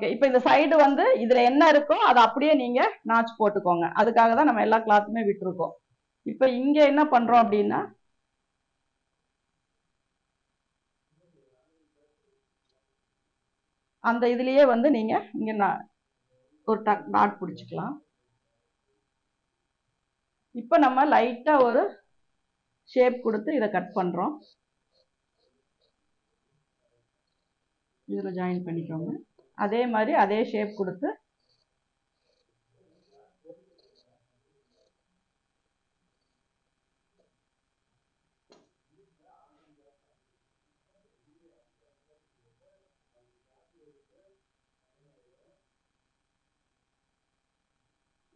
Okay. இப்போ இந்த side வந்து இதுல என்ன இருக்கோ அதை அப்படியே நீங்க நாச் போட்டுக்கோங்க. அதுக்காக தான் நம்ம எல்லா கிளாத்துமே விட்டுருக்கோம். இப்போ இங்க என்ன பண்றோம் அப்படின்னா அந்த இதுலயே வந்து நீங்க இங்க ஒரு நாட் பிடிச்சிக்கலாம். இப்போ நம்ம லைட்டா ஒரு ஷேப் கொடுத்து இதை கட் பண்றோம். இதுல ஜாயின் பண்ணிக்கோங்க. அதே மாதிரி அதே ஷேப் கொடுத்து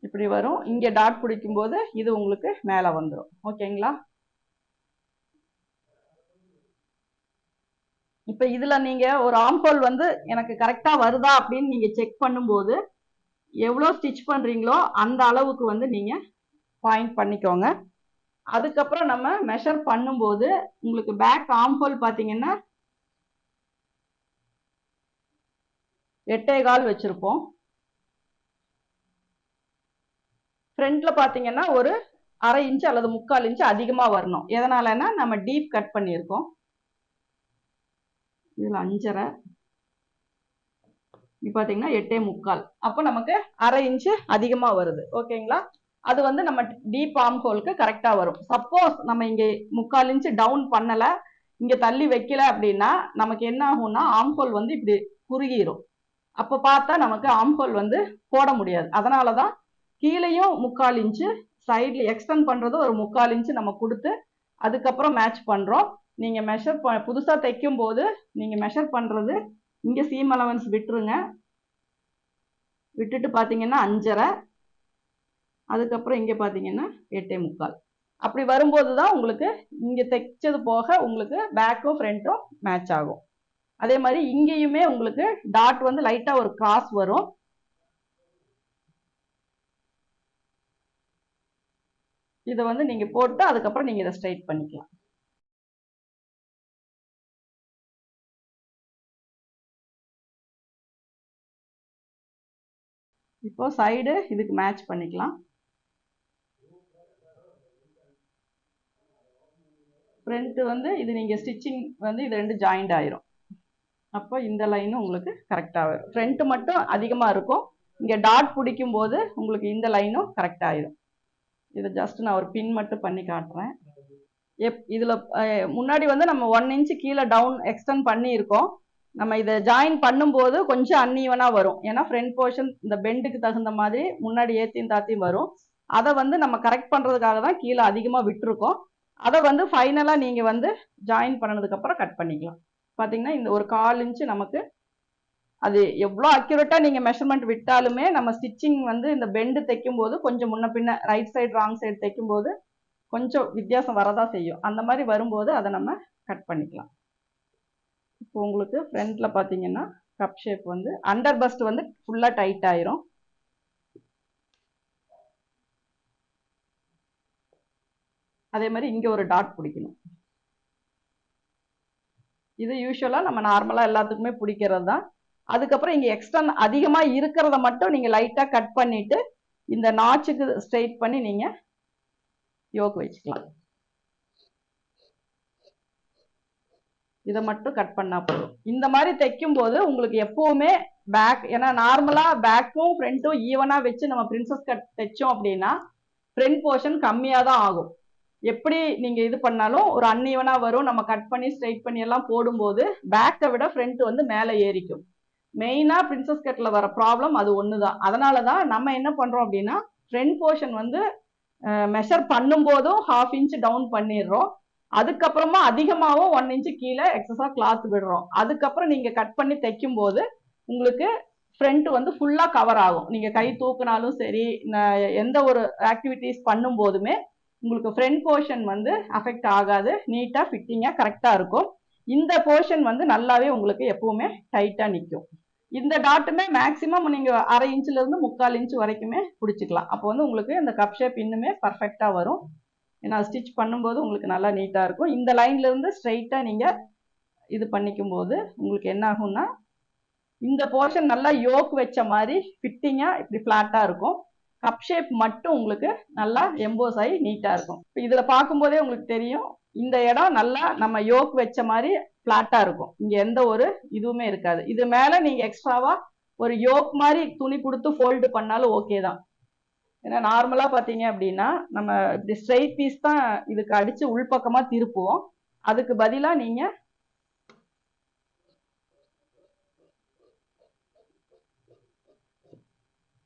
இப்படி வரும். இங்க டாட் பிடிக்கும் போது இது உங்களுக்கு மேல வந்துடும். ஓகேங்களா? இப்ப இதுல நீங்க ஒரு ஆம்ஹோல் வந்து எனக்கு கரெக்டா வருதா அப்படின்னு நீங்க செக் பண்ணும்போது எவ்வளவு ஸ்டிச் பண்றீங்களோ அந்த அளவுக்கு வந்து நீங்க பாயிண்ட் பண்ணிக்கோங்க. அதுக்கப்புறம் நம்ம மெஷர் பண்ணும்போது உங்களுக்கு பேக் ஆம்ஹோல் பாத்தீங்கன்னா 8.25 வச்சிருப்போம். ஃப்ரண்ட்ல பாத்தீங்கன்னா ஒரு 1/2 இன்ச் அல்லது 3/4 இன்ச் அதிகமா வரணும். எதனாலன்னா நம்ம டீப் கட் பண்ணியிருக்கோம். இதுல 5.5, இப்ப பாத்தீங்கன்னா 8.25. அப்போ நமக்கு 1/2 இன்ச் அதிகமா வருது. ஓகேங்களா? அது வந்து நம்ம டீப் ஆர்ம் ஹோலுக்கு கரெக்டா வரும். சப்போஸ் நம்ம இங்க 3/4 இன்ச் டவுன் பண்ணல, இங்க தள்ளி வைக்கல அப்படின்னா நமக்கு என்ன ஆகும்னா ஆர்ம் ஹோல் வந்து இப்படி குறுகிரும். அப்ப பார்த்தா நமக்கு ஆர்ம் ஹோல் வந்து போட முடியாது. அதனாலதான் கீழேயும் 3/4 இன்ச், சைட்ல எக்ஸ்டெண்ட் பண்றது ஒரு 3/4 இன்ச் நம்ம கொடுத்து அதுக்கப்புறம் மேட்ச் பண்றோம். நீங்க மெஷர் புதுசா தைக்கும் போது நீங்க மெஷர் பண்றது இங்க சீம் அலவன்ஸ் விட்டுருங்க. விட்டுட்டு பாத்தீங்கன்னா 5.5, அதுக்கப்புறம் இங்க பாத்தீங்கன்னா 8.25. அப்படி வரும்போதுதான் உங்களுக்கு இங்க தைச்சது போக உங்களுக்கு பேக்கும் ஃப்ரண்ட்டும் மேட்ச் ஆகும். அதே மாதிரி இங்கேயுமே உங்களுக்கு டாட் வந்து லைட்டா ஒரு கிராஸ் வரும். இதை வந்து நீங்க போட்டு அதுக்கப்புறம் நீங்க இதை ஸ்ட்ரைட் பண்ணிக்கலாம். இப்போ சைடு இதுக்கு மேட்ச் பண்ணிக்கலாம். ஃப்ரண்ட் வந்து இது நீங்க ஸ்டிச்சிங் வந்து இது ரெண்டு ஜாயிண்ட் ஆயிரும். அப்போ இந்த லைனும் உங்களுக்கு கரெக்டா வரும். ஃப்ரண்ட் மட்டும் அதிகமா இருக்கும். இங்க டாட் பிடிக்கும் போது உங்களுக்கு இந்த லைனும் கரெக்ட் ஆயிரும். இதை ஜஸ்ட் நான் ஒரு பின் மட்டும் பண்ணி காட்டுறேன். இதுல முன்னாடி வந்து நம்ம 1 இன்ச் கீழே டவுன் எக்ஸ்டெண்ட் பண்ணி இருக்கோம். நம்ம இதை ஜாயின் பண்ணும்போது கொஞ்சம் அன்ஈவனா வரும். ஏன்னா ஃப்ரண்ட் போர்ஷன் இந்த பெண்டுக்கு தகுந்த மாதிரி முன்னாடி ஏத்தியும் தாத்தியும் வரும். அதை வந்து நம்ம கரெக்ட் பண்றதுக்காக தான் கீழே அதிகமா விட்டுருக்கோம். அதை வந்து ஃபைனலா நீங்க வந்து ஜாயின் பண்ணதுக்கு அப்புறம் கட் பண்ணிக்கலாம். பாத்தீங்கன்னா இந்த ஒரு 1/4 இன்ச் நமக்கு அது எவ்வளோ அக்யூரேட்டா நீங்க மெஷர்மெண்ட் விட்டாலுமே நம்ம ஸ்டிச்சிங் வந்து இந்த பெண்டு தைக்கும் போது கொஞ்சம் முன்ன பின்ன ரைட் சைடு ராங் சைடு தைக்கும் போது கொஞ்சம் வித்தியாசம் வரதான் செய்யும். அந்த மாதிரி வரும்போது அதை நம்ம கட் பண்ணிக்கலாம். இப்போ உங்களுக்கு ஃப்ரண்ட்ல பாத்தீங்கன்னா கப் ஷேப் வந்து அண்டர் பஸ்ட் வந்து ஃபுல்லா டைட் ஆயிரும். அதே மாதிரி இங்க ஒரு டாட் பிடிக்கணும். இது யூஸ்வலா நம்ம நார்மலா எல்லாத்துக்குமே பிடிக்கிறது தான். அதுக்கப்புறம் இங்க எக்ஸ்ட்ரா அதிகமா இருக்கிறத மட்டும் நீங்க லைட்டா கட் பண்ணிட்டு இந்த நாச்சுக்கு ஸ்ட்ரைட் பண்ணி நீங்க யோக் வச்சுக்கலாம். இதை மட்டும் கட் பண்ணா போதும். இந்த மாதிரி தைக்கும் போது உங்களுக்கு எப்பவுமே பேக், ஏன்னா நார்மலா பேக்கும் ஃப்ரண்ட்டும் ஈவனா வச்சு நம்ம பிரின்சஸ் கட் தைச்சோம் அப்படின்னா ஃப்ரண்ட் போர்ஷன் கம்மியா தான் ஆகும். எப்படி நீங்க இது பண்ணாலும் ஒரு அன்ஈவனா வரும். நம்ம கட் பண்ணி ஸ்ட்ரைட் பண்ணி எல்லாம் போடும்போது பேக்கை விட ஃப்ரண்ட் வந்து மேலே ஏறிக்கும். மெயினா பிரின்சஸ் கட்ல வர ப்ராப்ளம் அது ஒண்ணுதான். அதனாலதான் நம்ம என்ன பண்றோம் அப்படின்னா ஃப்ரண்ட் போர்ஷன் வந்து மெஷர் பண்ணும் போதும் 1/2 இன்ச் டவுன் பண்ணிடுறோம். அதுக்கப்புறமா அதிகமாகவும் 1 இன்ச் கீழே எக்ஸஸா கிளாத் விடுறோம். அதுக்கப்புறம் நீங்க கட் பண்ணி தைக்கும் போது உங்களுக்கு ஃப்ரண்ட் வந்து ஃபுல்லா கவர் ஆகும். நீங்க கை தூக்குனாலும் சரி, எந்த ஒரு ஆக்டிவிட்டிஸ் பண்ணும் போதுமே உங்களுக்கு ஃப்ரண்ட் போர்ஷன் வந்து அஃபெக்ட் ஆகாது. நீட்டா ஃபிட்டிங்கா கரெக்டா இருக்கும். இந்த போர்ஷன் வந்து நல்லாவே உங்களுக்கு எப்பவுமே டைட்டா நிற்கும். இந்த டாட்டுமே மேக்சிமம் நீங்க 1/2 இன்ச்ல இருந்து 3/4 இன்ச் வரைக்குமே பிடிச்சிக்கலாம். அப்போ வந்து உங்களுக்கு இந்த கப் ஷேப் இன்னுமே பர்ஃபெக்டா வரும். ஏன்னா ஸ்டிச் பண்ணும்போது உங்களுக்கு நல்லா நீட்டா இருக்கும். இந்த லைன்ல இருந்து ஸ்ட்ரைட்டா நீங்க இது பண்ணிக்கும் போது உங்களுக்கு என்ன ஆகும்னா இந்த போர்ஷன் நல்லா யோக் வச்ச மாதிரி ஃபிட்டிங்கா இப்படி ஃபிளாட்டா இருக்கும். கப் ஷேப் மட்டும் உங்களுக்கு நல்லா எம்போஸ் ஆகி நீட்டா இருக்கும். இதுல பார்க்கும்போதே உங்களுக்கு தெரியும், இந்த இடம் நல்லா நம்ம யோக் வச்ச மாதிரி ஃபிளாட்டா இருக்கும். இங்க எந்த ஒரு இதுவுமே இருக்காது. இது மேல நீங்க எக்ஸ்ட்ராவா ஒரு யோக் மாதிரி துணி கொடுத்து ஃபோல்டு பண்ணாலும் ஓகே தான். ஏன்னா நார்மலா பாத்தீங்க அப்படின்னா நம்ம இப்படி ஸ்ட்ரைட் பீஸ் தான் இதுக்கு அடிச்சு உள்பக்கமா திருப்புவோம். அதுக்கு பதிலா நீங்க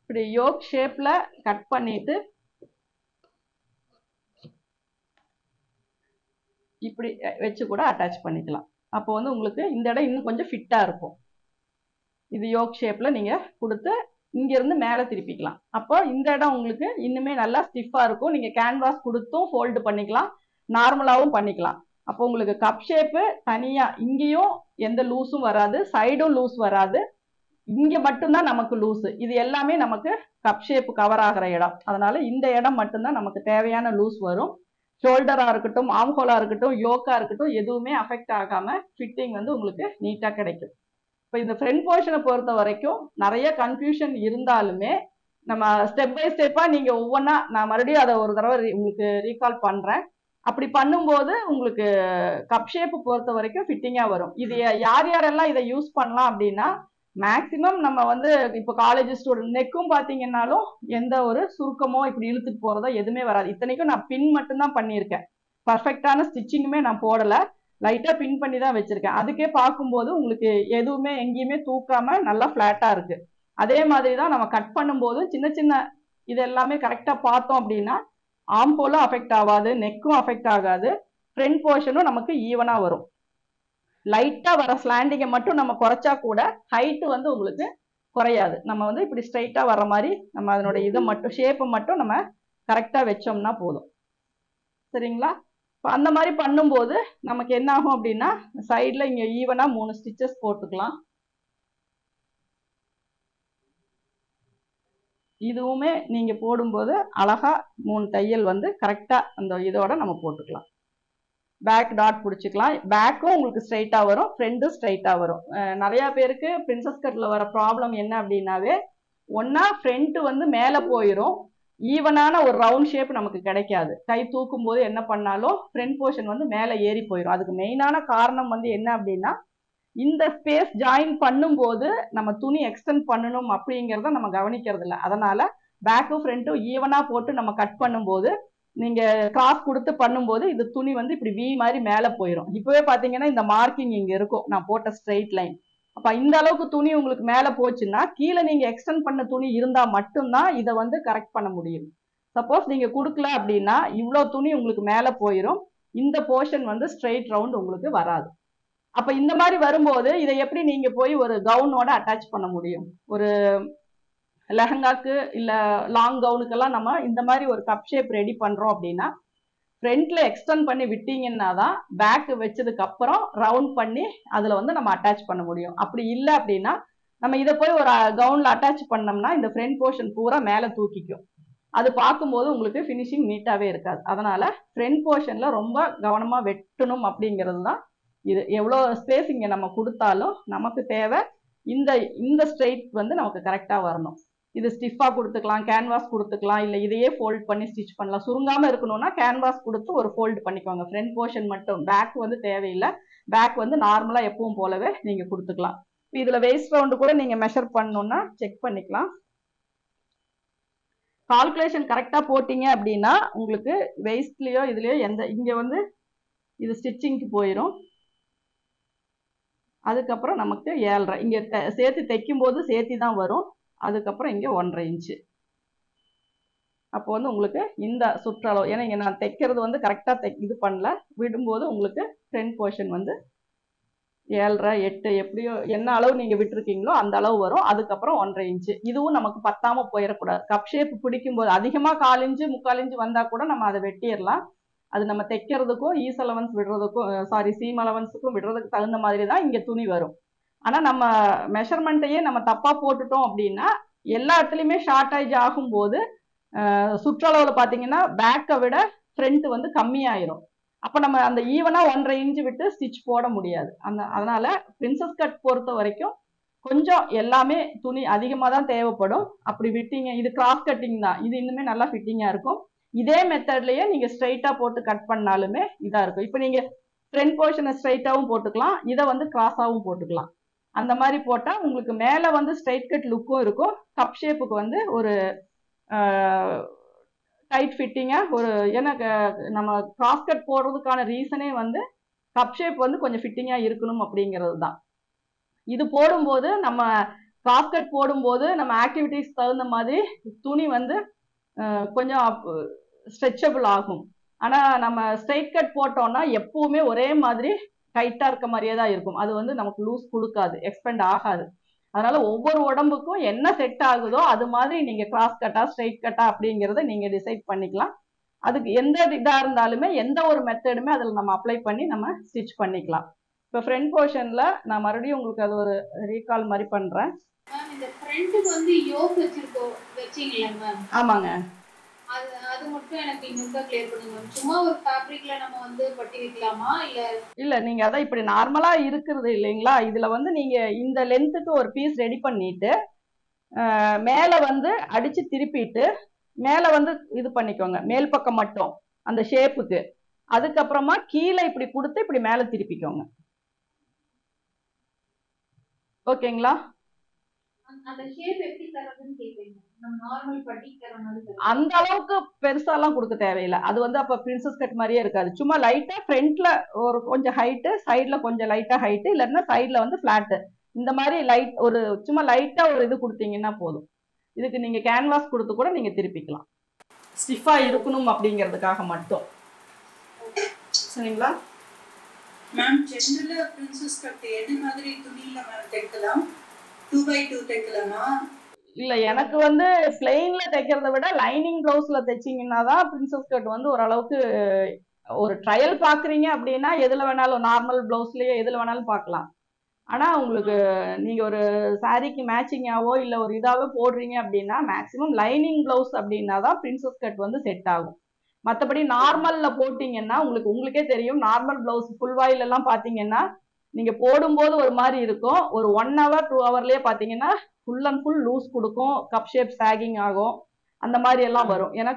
இப்படி யோக் ஷேப்ல கட் பண்ணிட்டு இப்படி வச்சு கூட அட்டாச் பண்ணிக்கலாம். அப்போ வந்து உங்களுக்கு இந்த இடம் இன்னும் கொஞ்சம் ஃபிட்டா இருக்கும். இது யோக் ஷேப்ல நீங்க கொடுத்து இங்க இருந்து மேல திருப்பிக்கலாம். அப்போ இந்த இடம் உங்களுக்கு இன்னுமே நல்லா ஸ்டிஃபா இருக்கும். நீங்க கேன்வாஸ் கொடுத்தும் ஃபோல்டு பண்ணிக்கலாம், நார்மலாவும் பண்ணிக்கலாம். அப்போ உங்களுக்கு கப் ஷேப்பு தனியா இங்கேயும் எந்த லூஸும் வராது, சைடும் லூஸ் வராது, இங்க மட்டும்தான் நமக்கு லூஸ். இது எல்லாமே நமக்கு கப் ஷேப் கவர் ஆகிற இடம். அதனால இந்த இடம் மட்டும்தான் நமக்கு தேவையான லூஸ் வரும். ஷோல்டரா இருக்கட்டும், ஆம்ஹோலா இருக்கட்டும், யோக்கா இருக்கட்டும், எதுவுமே அஃபெக்ட் ஆகாம ஃபிட்டிங் வந்து உங்களுக்கு நீட்டா கிடைக்கும். இப்போ இந்த ஃப்ரண்ட் போர்ஷனை பொறுத்த வரைக்கும் நிறைய கன்ஃபியூஷன் இருந்தாலுமே நம்ம ஸ்டெப் பை ஸ்டெப்பா நீங்க ஒவ்வொன்றா நான் மறுபடியும் அதை ஒரு தடவை உங்களுக்கு ரீகால் பண்றேன். அப்படி பண்ணும்போது உங்களுக்கு கப் ஷேப் பொறுத்த வரைக்கும் ஃபிட்டிங்கா வரும். இது யார் யாரெல்லாம் இதை யூஸ் பண்ணலாம் அப்படின்னா, மேக்சிமம் நம்ம வந்து இப்போ காலேஜ் ஸ்டூடெண்ட் நெக்கும் பார்த்தீங்கன்னாலும் எந்த ஒரு சுருக்கமோ இப்படி இழுத்துட்டு போறதோ எதுவுமே வராது. இத்தனைக்கும் நான் பின் மட்டும்தான் பண்ணியிருக்கேன், பர்ஃபெக்டான ஸ்டிச்சிங்குமே நான் போடலை, லைட்டா பின் பண்ணி தான் வச்சிருக்கேன். அதுக்கே பார்க்கும்போது உங்களுக்கு எதுவுமே எங்கேயுமே தூக்காம நல்லா ஃபிளாட்டா இருக்கு. அதே மாதிரி தான் நம்ம கட் பண்ணும்போது சின்ன சின்ன இது எல்லாமே கரெக்டா பார்த்தோம் அப்படின்னா ஆம்போலும் அஃபெக்ட் ஆகாது, நெக்கும் அஃபெக்ட் ஆகாது, ஃப்ரண்ட் போர்ஷனும் நமக்கு ஈவனா வரும். லைட்டா வர ஸ்லாண்டிங்கை மட்டும் நம்ம குறைச்சா கூட ஹைட் வந்து உங்களுக்கு குறையாது. நம்ம வந்து இப்படி ஸ்ட்ரைட்டா வர மாதிரி நம்ம அதனுடைய இதை மட்டும் ஷேப்பை மட்டும் நம்ம கரெக்டா வச்சோம்னா போதும். சரிங்களா? இப்போ அந்த மாதிரி பண்ணும்போது நமக்கு என்ன ஆகும் அப்படின்னா, சைட்ல இங்க ஈவனா 3 ஸ்டிச்சஸ் போட்டுக்கலாம். இதுவுமே நீங்க போடும்போது அழகா 3 தையல் வந்து கரெக்டா அந்த இதோட நம்ம போட்டுக்கலாம். பேக் டாட் பிடிச்சிக்கலாம். பேக்கும் உங்களுக்கு ஸ்ட்ரைட்டா வரும், ஃப்ரண்ட்டும் ஸ்ட்ரைட்டா வரும். நிறைய பேருக்கு பிரின்சஸ் கட்ல வர ப்ராப்ளம் என்ன அப்படின்னாவே, ஒன்னா ஃப்ரண்ட் வந்து மேல போயிடும், ஈவனான ஒரு ரவுண்ட் ஷேப் நமக்கு கிடைக்காது. கை தூக்கும் போது என்ன பண்ணாலும் ஃப்ரண்ட் போர்ஷன் வந்து மேலே ஏறி போயிடும். அதுக்கு மெயினான காரணம் வந்து என்ன அப்படின்னா, இந்த ஸ்பேஸ் ஜாயின் பண்ணும்போது நம்ம துணி எக்ஸ்டெண்ட் பண்ணணும் அப்படிங்கிறத நம்ம கவனிக்கிறது இல்லை. அதனால பேக்கும் ஃப்ரண்ட்டும் ஈவனா போட்டு நம்ம கட் பண்ணும்போது, நீங்க கிராஸ் கொடுத்து பண்ணும்போது இது துணி வந்து இப்படி வி மாதிரி மேலே போயிடும். இப்பவே பாத்தீங்கன்னா இந்த மார்க்கிங் இங்க இருக்கும், நான் போட்ட ஸ்ட்ரெயிட் லைன். அப்ப இந்த அளவுக்கு துணி உங்களுக்கு மேல போச்சுன்னா கீழே நீங்க எக்ஸ்டெண்ட் பண்ண துணி இருந்தா மட்டும்தான் இதை வந்து கரெக்ட் பண்ண முடியும். சப்போஸ் நீங்க கொடுக்கல அப்படின்னா இவ்வளவு துணி உங்களுக்கு மேல போயிடும், இந்த போர்ஷன் வந்து ஸ்ட்ரெயிட் ரவுண்ட் உங்களுக்கு வராது. அப்ப இந்த மாதிரி வரும்போது இதை எப்படி நீங்க போய் ஒரு கவுனோட அட்டாச் பண்ண முடியும்? ஒரு லெஹங்காக்கு இல்ல லாங் கவுனுக்கெல்லாம் நம்ம இந்த மாதிரி ஒரு கப் ஷேப் ரெடி பண்றோம் அப்படின்னா, ஃப்ரண்ட்ல எக்ஸ்டெண்ட் பண்ணி விட்டீங்கன்னா தான் பேக் வச்சதுக்கு அப்புறம் ரவுண்ட் பண்ணி அதுல வந்து நம்ம அட்டாச் பண்ண முடியும். அப்படி இல்லை அப்படின்னா நம்ம இதை போய் ஒரு கவுன்ல அட்டாச் பண்ணோம்னா இந்த ஃப்ரண்ட் போர்ஷன் பூரா மேல தூக்கிக்கும். அது பார்க்கும்போது உங்களுக்கு ஃபினிஷிங் நீட்டாவே இருக்காது. அதனால ஃப்ரண்ட் போர்ஷன்ல ரொம்ப கவனமா வெட்டணும் அப்படிங்கிறது தான் இது. எவ்வளோ ஸ்பேஸ் இங்க நம்ம கொடுத்தாலும் நமக்கு தேவை இந்த இந்த ஸ்ட்ரெயிட் வந்து நமக்கு கரெக்டா வரணும். இது ஸ்டிஃபா கொடுத்துக்கலாம், கேன்வாஸ் கொடுத்துக்கலாம், இல்லை இதையே ஃபோல்ட் பண்ணி ஸ்டிச் பண்ணலாம். சுருங்காம இருக்கணும்னா கேன்வாஸ் கொடுத்து ஒரு ஃபோல்டு பண்ணிக்கோங்க. ஃப்ரண்ட் போர்ஷன் மட்டும், பேக் வந்து தேவையில்லை. பேக் வந்து நார்மலா எப்பவும் போலவே நீங்க கொடுத்துக்கலாம். இதுல வெயிஸ்ட் ரவுண்டு கூட நீங்க மெஷர் பண்ணணும்னா செக் பண்ணிக்கலாம். கால்குலேஷன் கரெக்டா போட்டீங்க அப்படின்னா உங்களுக்கு வெயிஸ்ட்லயோ இதுலயோ எந்த இங்க வந்து இது ஸ்டிச்சிங்க்கு போயிடும். அதுக்கப்புறம் நமக்கு 7.5 இங்க சேர்த்து தைக்கும் போது சேர்த்தி தான் வரும். அதுக்கப்புறம் இங்க 1.5 இன்ச்சு. அப்போ வந்து உங்களுக்கு இந்த சுற்றளவு, ஏன்னா இங்க நான் தைக்கிறது வந்து கரெக்டா இது பண்ணல, விடும்போது உங்களுக்கு ஃப்ரண்ட் போர்ஷன் வந்து 7.5 8 எப்படியோ என்ன அளவு நீங்க விட்டுருக்கீங்களோ அந்த அளவு வரும். அதுக்கப்புறம் 1.5 இன்ச்சு. இதுவும் நமக்கு பத்தாம போயிடக்கூடாது. கப் ஷேப் பிடிக்கும் போது அதிகமா 1/4 இன்ச்சு 3/4 இன்ச்சு வந்தா கூட நம்ம அதை வெட்டிடலாம். அது நம்ம தைக்கிறதுக்கும் ஈஸ் அலவன்ஸ் விடுறதுக்கும் சீம் அலவன்ஸுக்கும் விடுறதுக்கு தகுந்த மாதிரி தான் இங்க துணி வரும். ஆனா நம்ம மெஷர்மெண்ட்டையே நம்ம தப்பா போட்டுட்டோம் அப்படின்னா எல்லா இடத்துலயுமே ஷார்டேஜ் ஆகும்போது சுற்றளவுல பாத்தீங்கன்னா பேக்கை விட ஃப்ரண்ட் வந்து கம்மியாயிரும். அப்ப நம்ம அந்த ஈவனா 1.5 இன்ச்சு விட்டு ஸ்டிச் போட முடியாது. அதனால பிரின்சஸ் கட் பொறுத்த வரைக்கும் கொஞ்சம் எல்லாமே துணி அதிகமாக தான் தேவைப்படும். அப்படி விட்டீங்க, இது கிராஸ் கட்டிங் தான், இது இன்னுமே நல்லா ஃபிட்டிங்காக இருக்கும். இதே மெத்தட்லயே நீங்க ஸ்ட்ரைட்டா போட்டு கட் பண்ணாலுமே இதா இருக்கும். இப்போ நீங்க ஃப்ரண்ட் போர்ஷனை ஸ்ட்ரைட்டாவும் போட்டுக்கலாம், இதை வந்து கிராஸாவும் போட்டுக்கலாம். அந்த மாதிரி போட்டா உங்களுக்கு மேல வந்து ஸ்ட்ரைட் கட் லுக்கும் இருக்கும், கப் ஷேப்புக்கு வந்து ஒரு டைட் ஃபிட்டிங்கா ஒரு, ஏன்னா நம்ம கிராஸ் கட் போடுறதுக்கான ரீசனே வந்து கப் ஷேப் வந்து கொஞ்சம் ஃபிட்டிங்கா இருக்கணும் அப்படிங்கிறது தான். இது போடும்போது நம்ம கிராஸ் கட் போடும்போது நம்ம ஆக்டிவிட்டிஸ் தகுந்த மாதிரி துணி வந்து கொஞ்சம் ஸ்ட்ரெச்சபிள் ஆகும். ஆனா நம்ம ஸ்ட்ரைட் கட் போட்டோம்னா எப்பவுமே ஒரே மாதிரி டைட்டா இருக்க மாதிரியே தான் இருக்கும். அது வந்து நமக்கு லூஸ் கொடுக்காது, எக்ஸ்பெண்ட் ஆகாது. அதனால ஒவ்வொரு உடம்புக்கும் என்ன செட் ஆகுதோ அது மாதிரி நீங்க கிராஸ் கட்டா ஸ்ட்ரைட் கட்டா அப்படிங்கறத நீங்க டிசைட் பண்ணிக்கலாம். அதுக்கு எந்த இதா இருந்தாலுமே எந்த ஒரு மெத்தடுமே அதில் நம்ம அப்ளை பண்ணி நம்ம ஸ்டிச் பண்ணிக்கலாம். இப்போ ஃப்ரண்ட் போர்ஷன்ல நான் மறுபடியும் உங்களுக்கு அது ஒரு ரீகால் மாதிரி பண்றேன். இந்த ஃப்ரண்ட்டுக்கு வந்து யோக் வச்சீங்களா மேம்? ஆமாங்க. அது மட்டும் எனக்கு இன்னும் கிளியர் பண்ணுங்க மேம். சும்மா ஒரு ஃபேப்ரிக்ல நம்ம வந்து பட்டி வைக்கலாமா இல்ல நீங்க அதான் இப்படி நார்மலா இருக்கிறது இல்லைங்களா, இதுல வந்து நீங்க இந்த லென்த்துக்கு ஒரு பீஸ் ரெடி பண்ணிட்டு மேல வந்து அடிச்சு திருப்பிட்டு மேல வந்து இது பண்ணிக்கோங்க, மேல் பக்கம் மட்டும் அந்த ஷேப்புக்கு. அதுக்கப்புறமா கீழே இப்படி கொடுத்து இப்படி மேல திருப்பிக்கோங்க. ஓகேங்களா? அந்த அளவுக்கு பெருசாலாம் கொடுக்க தேவையில்லை. அது வந்து அப்ப பிரின்சஸ் கட் மாதிரியே இருக்காது. சும்மா லைட்டா ஃப்ரண்ட்ல ஒரு கொஞ்சம் ஹைட்டு, சைட்ல கொஞ்சம் லைட்டா ஹைட்டு, இல்லைன்னா சைட்ல வந்து பிளாட்டு, இந்த மாதிரி லைட் ஒரு சும்மா லைட்டா ஒரு இது கொடுத்தீங்கன்னா போதும். இதுக்கு நீங்க கேன்வாஸ் கொடுத்து கூட நீங்க திருப்பிக்கலாம், ஸ்டிஃபா இருக்கணும் அப்படிங்கிறதுக்காக மட்டும். சரிங்களா மேம்? ஜெனரலா பிரின்சஸ் கட் என்ன மாதிரி துணியில மேம் தைக்கலாம்? 2x2 தைக்கலாமா? இல்ல, எனக்கு வந்து பிளெயின்ல தைக்கிறத விட லைனிங் பிளவுஸ்ல தைச்சிங்கன்னா தான் பிரின்சஸ் கட் வந்து ஓரளவுக்கு ஒரு ட்ரையல் பாக்குறீங்க அப்படின்னா எதுல வேணாலும் நார்மல் பிளவுஸ்லயே எதுல வேணாலும் பார்க்கலாம். ஆனா உங்களுக்கு நீங்க ஒரு சாரிக்கு மேட்சிங்காவோ இல்ல ஒரு இதாவோ போடுறீங்க அப்படின்னா மேக்சிமம் லைனிங் பிளவுஸ் அப்படின்னா தான் பிரின்சஸ் கட் வந்து செட் ஆகும். மற்றபடி நார்மல்ல போட்டீங்கன்னா உங்களுக்கே தெரியும், நார்மல் பிளவுஸ் ஃபுல் வாயில் எல்லாம் பாத்தீங்கன்னா நீங்க போடும்போது ஒரு மாதிரி இருக்கும், ஒரு 1 hour 2 hourலயே பாத்தீங்கன்னா ஃபுல் அண்ட் ஃபுல் லூஸ் கொடுக்கும், கப் ஷேப் சாகிங் ஆகும், அந்த மாதிரி எல்லாம் வரும். ஏன்னா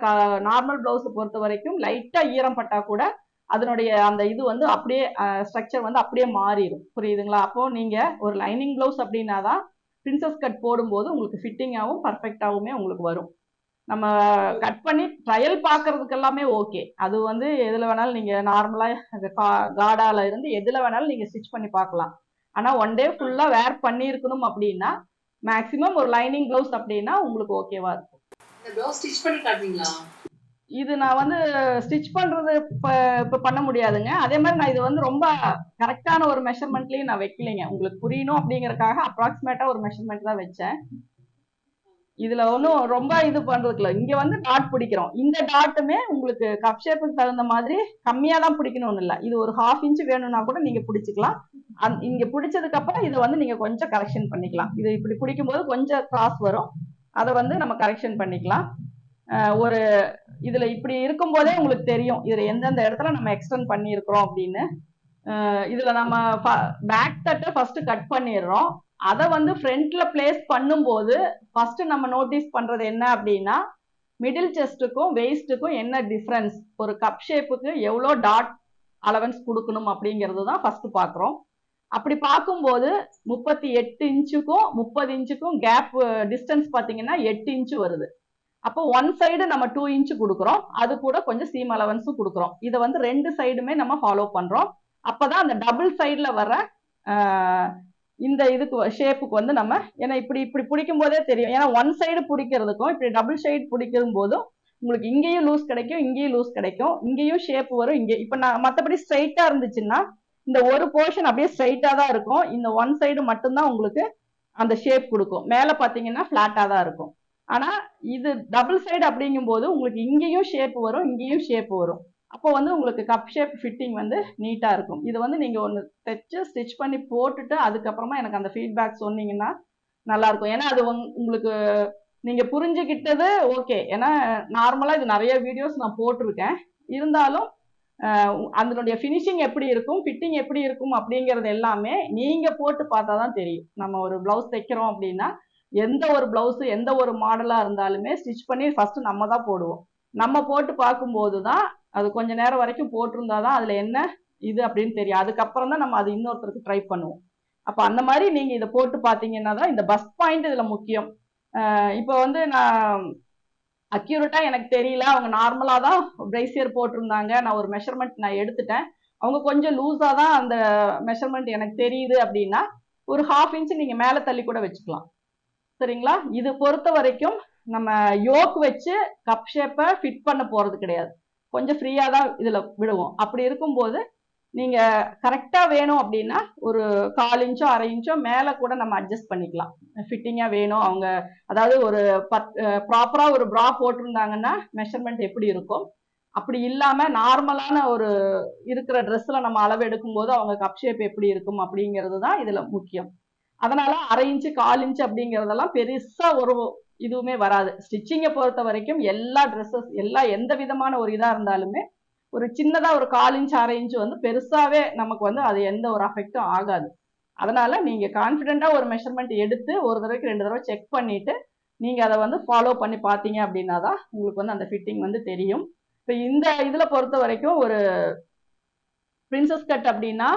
நார்மல் பிளவுஸ் பொறுத்த வரைக்கும் லைட்டா ஈரம் பட்டா கூட அதனுடைய அந்த இது வந்து அப்படியே ஸ்ட்ரக்சர் வந்து அப்படியே மாறிடும். புரியுதுங்களா? அப்போ நீங்க ஒரு லைனிங் பிளவுஸ் அப்படின்னா தான் பிரின்சஸ் கட் போடும்போது உங்களுக்கு ஃபிட்டிங்காகவும் பர்ஃபெக்டாகவுமே உங்களுக்கு வரும். நம்ம கட் பண்ணி ட்ரையல் பார்க்கறதுக்கு எல்லாமே ஓகே, அது வந்து எதுல வேணாலும் நீங்க நார்மலா காடால இருந்து எதுல வேணாலும் நீங்க ஸ்டிச் பண்ணி பார்க்கலாம். ஆனா 1 day ஃபுல்லா வேர் பண்ணி இருக்கணும் அப்படின்னா மேக்சிமம் ஒரு லைனிங் பிளவுஸ் அப்படின்னா உங்களுக்கு ஓகேவா இருக்கும். இந்த பிளவுஸ் ஸ்டிச் பண்ணி காட்டுவீங்களா? இது நான் வந்து ஸ்டிச் பண்றது இப்ப பண்ண முடியாதுங்க. அதே மாதிரி நான் இது வந்து ரொம்ப கரெக்டான ஒரு மெஷர்மெண்ட்லயும் நான் வைக்கலைங்க, உங்களுக்கு புரியணும் அப்படிங்கறக்காக அப்ராக்சிமேட்டா ஒரு மெஷர்மெண்ட் தான் வச்சேன். இதுல ஒன்றும் ரொம்ப இது பண்றதுக்கு இல்லை. இங்க வந்து டாட் பிடிக்கிறோம், இந்த டாட்டுமே உங்களுக்கு கப் ஷேப்புக்கு தகுந்த மாதிரி கம்மியா தான் பிடிக்கணும்னு இல்லை, இது ஒரு 1/2 inch வேணும்னா கூட நீங்க பிடிச்சிக்கலாம். இங்க பிடிச்சதுக்கு அப்புறம் இதை வந்து நீங்க கொஞ்சம் கரெக்ஷன் பண்ணிக்கலாம். இது இப்படி பிடிக்கும் போது கொஞ்சம் கிராஸ் வரும், அதை வந்து நம்ம கரெக்ஷன் பண்ணிக்கலாம். ஒரு இதுல இப்படி இருக்கும் போதே உங்களுக்கு தெரியும் இதுல எந்தெந்த இடத்துல நம்ம எக்ஸ்டெண்ட் பண்ணியிருக்கிறோம் அப்படின்னு. இதுல நம்ம பேக் தட்டை ஃபர்ஸ்ட் கட் பண்ணிடுறோம், அதை வந்து ஃப்ரண்ட்ல பிளேஸ் பண்ணும்போது ஃபர்ஸ்ட் நம்ம நோட்டீஸ் பண்றது என்ன அப்படின்னா மிடில் செஸ்ட்டுக்கும் வெயிஸ்ட்டுக்கும் என்ன டிஃபரன்ஸ், ஒரு கப் ஷேப்புக்கு எவ்வளோ டாட் அலவன்ஸ் கொடுக்கணும் அப்படிங்கிறது தான் ஃபர்ஸ்ட் பார்க்குறோம். அப்படி பார்க்கும்போது 38 இன்ச்சுக்கும் 30 இன்ச்சுக்கும் கேப் டிஸ்டன்ஸ் பார்த்தீங்கன்னா 8 இன்ச்சு வருது. அப்போ ஒன் சைடு நம்ம 2 inch கொடுக்குறோம், அது கூட கொஞ்சம் சீம் அலவன்ஸும் கொடுக்குறோம். இதை வந்து 2 சைடுமே நம்ம ஃபாலோ பண்றோம். அப்பதான் அந்த டபுள் சைட்ல வர இந்த இதுக்கு ஷேப்புக்கு வந்து நம்ம, ஏன்னா இப்படி இப்படி பிடிக்கும் போதே தெரியும், ஏன்னா ஒன் சைடு பிடிக்கிறதுக்கும் இப்படி டபுள் சைடு பிடிக்கும் போதும் உங்களுக்கு இங்கேயும் லூஸ் கிடைக்கும், இங்கேயும் லூஸ் கிடைக்கும், இங்கேயும் ஷேப் வரும். இங்கே இப்ப நான் மற்றபடி ஸ்ட்ரைட்டா இருந்துச்சுன்னா இந்த ஒரு போர்ஷன் அப்படியே ஸ்ட்ரைட்டா தான் இருக்கும், இந்த ஒன் சைடு மட்டும்தான் உங்களுக்கு அந்த ஷேப் கொடுக்கும், மேல பாத்தீங்கன்னா பிளாட்டா தான் இருக்கும். ஆனா இது டபுள் சைடு அப்படிங்கும் போது உங்களுக்கு இங்கேயும் ஷேப் வரும், இங்கேயும் ஷேப் வரும். அப்போ வந்து உங்களுக்கு கப் ஷேப் ஃபிட்டிங் வந்து நீட்டா இருக்கும். இது வந்து நீங்க ஒன்று தைச்சு ஸ்டிச் பண்ணி போட்டுட்டு அதுக்கப்புறமா எனக்கு அந்த ஃபீட்பேக் சொன்னீங்கன்னா நல்லா இருக்கும். ஏன்னா அது உங்களுக்கு நீங்க புரிஞ்சுக்கிட்டது ஓகே, ஏன்னா நார்மலா இது நிறைய வீடியோஸ் நான் போட்டிருக்கேன், இருந்தாலும் அதனுடைய ஃபினிஷிங் எப்படி இருக்கும், ஃபிட்டிங் எப்படி இருக்கும் அப்படிங்கிறது எல்லாமே நீங்க போட்டு பார்த்தா தான் தெரியும். நம்ம ஒரு பிளவுஸ் தைக்கிறோம் அப்படின்னா எந்த ஒரு பிளவுஸ் எந்த ஒரு மாடலா இருந்தாலுமே ஸ்டிச் பண்ணி ஃபர்ஸ்ட் நம்ம தான் போடுவோம். நம்ம போட்டு பார்க்கும்போது தான் அது கொஞ்ச நேரம் வரைக்கும் போட்டிருந்தா தான் அதுல என்ன இது அப்படின்னு தெரியும். அதுக்கப்புறம் தான் நம்ம அது இன்னொருத்தருக்கு ட்ரை பண்ணுவோம். அப்ப அந்த மாதிரி நீங்க இதை போட்டு பார்த்தீங்கன்னா தான் இந்த பஸ் பாயிண்ட் இதுல முக்கியம். இப்போ வந்து நான் அக்யூரேட்டா எனக்கு தெரியல, அவங்க நார்மலா தான் பிரைசியர் போட்டிருந்தாங்க, நான் ஒரு மெஷர்மெண்ட் நான் எடுத்துட்டேன், அவங்க கொஞ்சம் லூஸா தான் அந்த மெஷர்மெண்ட் எனக்கு தெரியுது அப்படின்னா ஒரு 1/2 இன்ச் நீங்க மேல தள்ளி கூட வச்சுக்கலாம். சரிங்களா? இது பொறுத்த வரைக்கும் நம்ம யோக் வச்சு கப் ஷேப்பை ஃபிட் பண்ண போறது கிடையாது. கொஞ்சம் ஃப்ரீயா தான் இதுல விடுவோம். அப்படி இருக்கும்போது நீங்க கரெக்டா வேணும் அப்படின்னா ஒரு 1/4 இன்ச்சோ 1/2 இன்ச்சோ மேல கூட நம்ம அட்ஜஸ்ட் பண்ணிக்கலாம். ஃபிட்டிங்கா வேணும் அவங்க, அதாவது ஒரு ப்ராப்பரா ஒரு ப்ரா போட்டிருந்தாங்கன்னா மெஷர்மெண்ட் எப்படி இருக்கும், அப்படி இல்லாம நார்மலான ஒரு இருக்கிற ட்ரெஸ்ல நம்ம அளவு எடுக்கும் போது அவங்க கப் ஷேப் எப்படி இருக்கும் அப்படிங்கிறது தான் இதுல முக்கியம். அதனால 1/2 இன்ச்சு 1/4 இன்ச்சு அப்படிங்கறதெல்லாம் பெருசா ஒரு இதுவுமே வராது. ஸ்டிச்சிங்கை பொறுத்த வரைக்கும் எல்லா ட்ரெஸ்ஸஸ் எந்த விதமான ஒரு இதா இருந்தாலுமே ஒரு சின்னதா ஒரு 1/4 இன்ச் 1/2 இன்ச் வந்து பெருசாவே நமக்கு வந்து அது எந்த ஒரு அஃபெக்டும் ஆகாது. அதனால நீங்க கான்ஃபிடென்ட்டா ஒரு மெஷர்மெண்ட் எடுத்து ஒரு தடவைக்கு 2 தடவை செக் பண்ணிட்டு நீங்க அதை வந்து ஃபாலோ பண்ணி பார்த்தீங்க அப்படின்னா தான் உங்களுக்கு வந்து அந்த ஃபிட்டிங் வந்து தெரியும். இப்போ இந்த இதுல பொறுத்த வரைக்கும் ஒரு பிரின்சஸ் கட் அப்படின்னா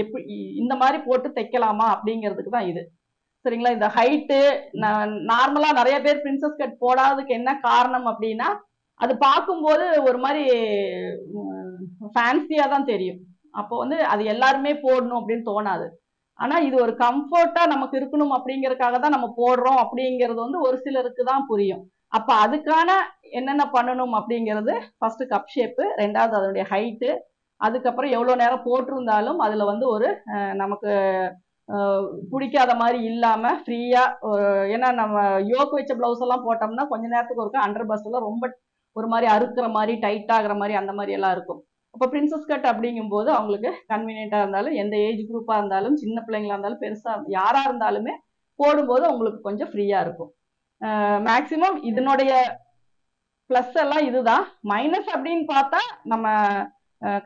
எப்படி இந்த மாதிரி போட்டு தைக்கலாமா அப்படிங்கிறதுக்கு தான் இது. சரிங்களா? இந்த ஹைட்டு நார்மலா நிறைய பேர் பிரின்சஸ் கட் போடாததுக்கு என்ன காரணம் அப்படின்னா அது பார்க்கும்போது ஒரு மாதிரி ஃபேன்சியா தான் தெரியும். அப்போ வந்து அது எல்லாருமே போடணும் அப்படின்னு தோணாது. ஆனா இது ஒரு கம்ஃபர்ட்டா நமக்கு இருக்கணும் அப்படிங்கறதுக்காக தான் நம்ம போடுறோம் அப்படிங்கிறது வந்து ஒரு சிலருக்கு தான் புரியும். அப்ப அதுக்கான என்னென்ன பண்ணணும் அப்படிங்கிறது ஃபர்ஸ்ட் கப் ஷேப்பு, ரெண்டாவது அதனுடைய ஹைட்டு, அதுக்கப்புறம் எவ்வளவு நேரம் போட்டிருந்தாலும் அதுல வந்து ஒரு நமக்கு பிடிக்காத மாதிரி இல்லாம ஃப்ரீயா, ஏன்னா நம்ம யோக் வச்ச பிளவுஸ் எல்லாம் போட்டோம்னா கொஞ்ச நேரத்துக்கு ஒருக்கா அண்டர் பஸ்ல ரொம்ப ஒரு மாதிரி அறுக்கிற மாதிரி டைட் ஆகுற மாதிரி அந்த மாதிரி எல்லாம் இருக்கும். அப்போ பிரின்சஸ் கட் அப்படிங்கும்போது அவங்களுக்கு கன்வீனியன்ட்டா இருந்தாலும் எந்த ஏஜ் குரூப்பா இருந்தாலும் சின்ன பிள்ளைங்களா இருந்தாலும் பெருசா யாரா இருந்தாலுமே போடும்போது உங்களுக்கு கொஞ்சம் ஃப்ரீயா இருக்கும். மேக்சிமம் இதனுடைய பிளஸ் எல்லாம் இதுதான். மைனஸ் அப்படின்னு பார்த்தா நம்ம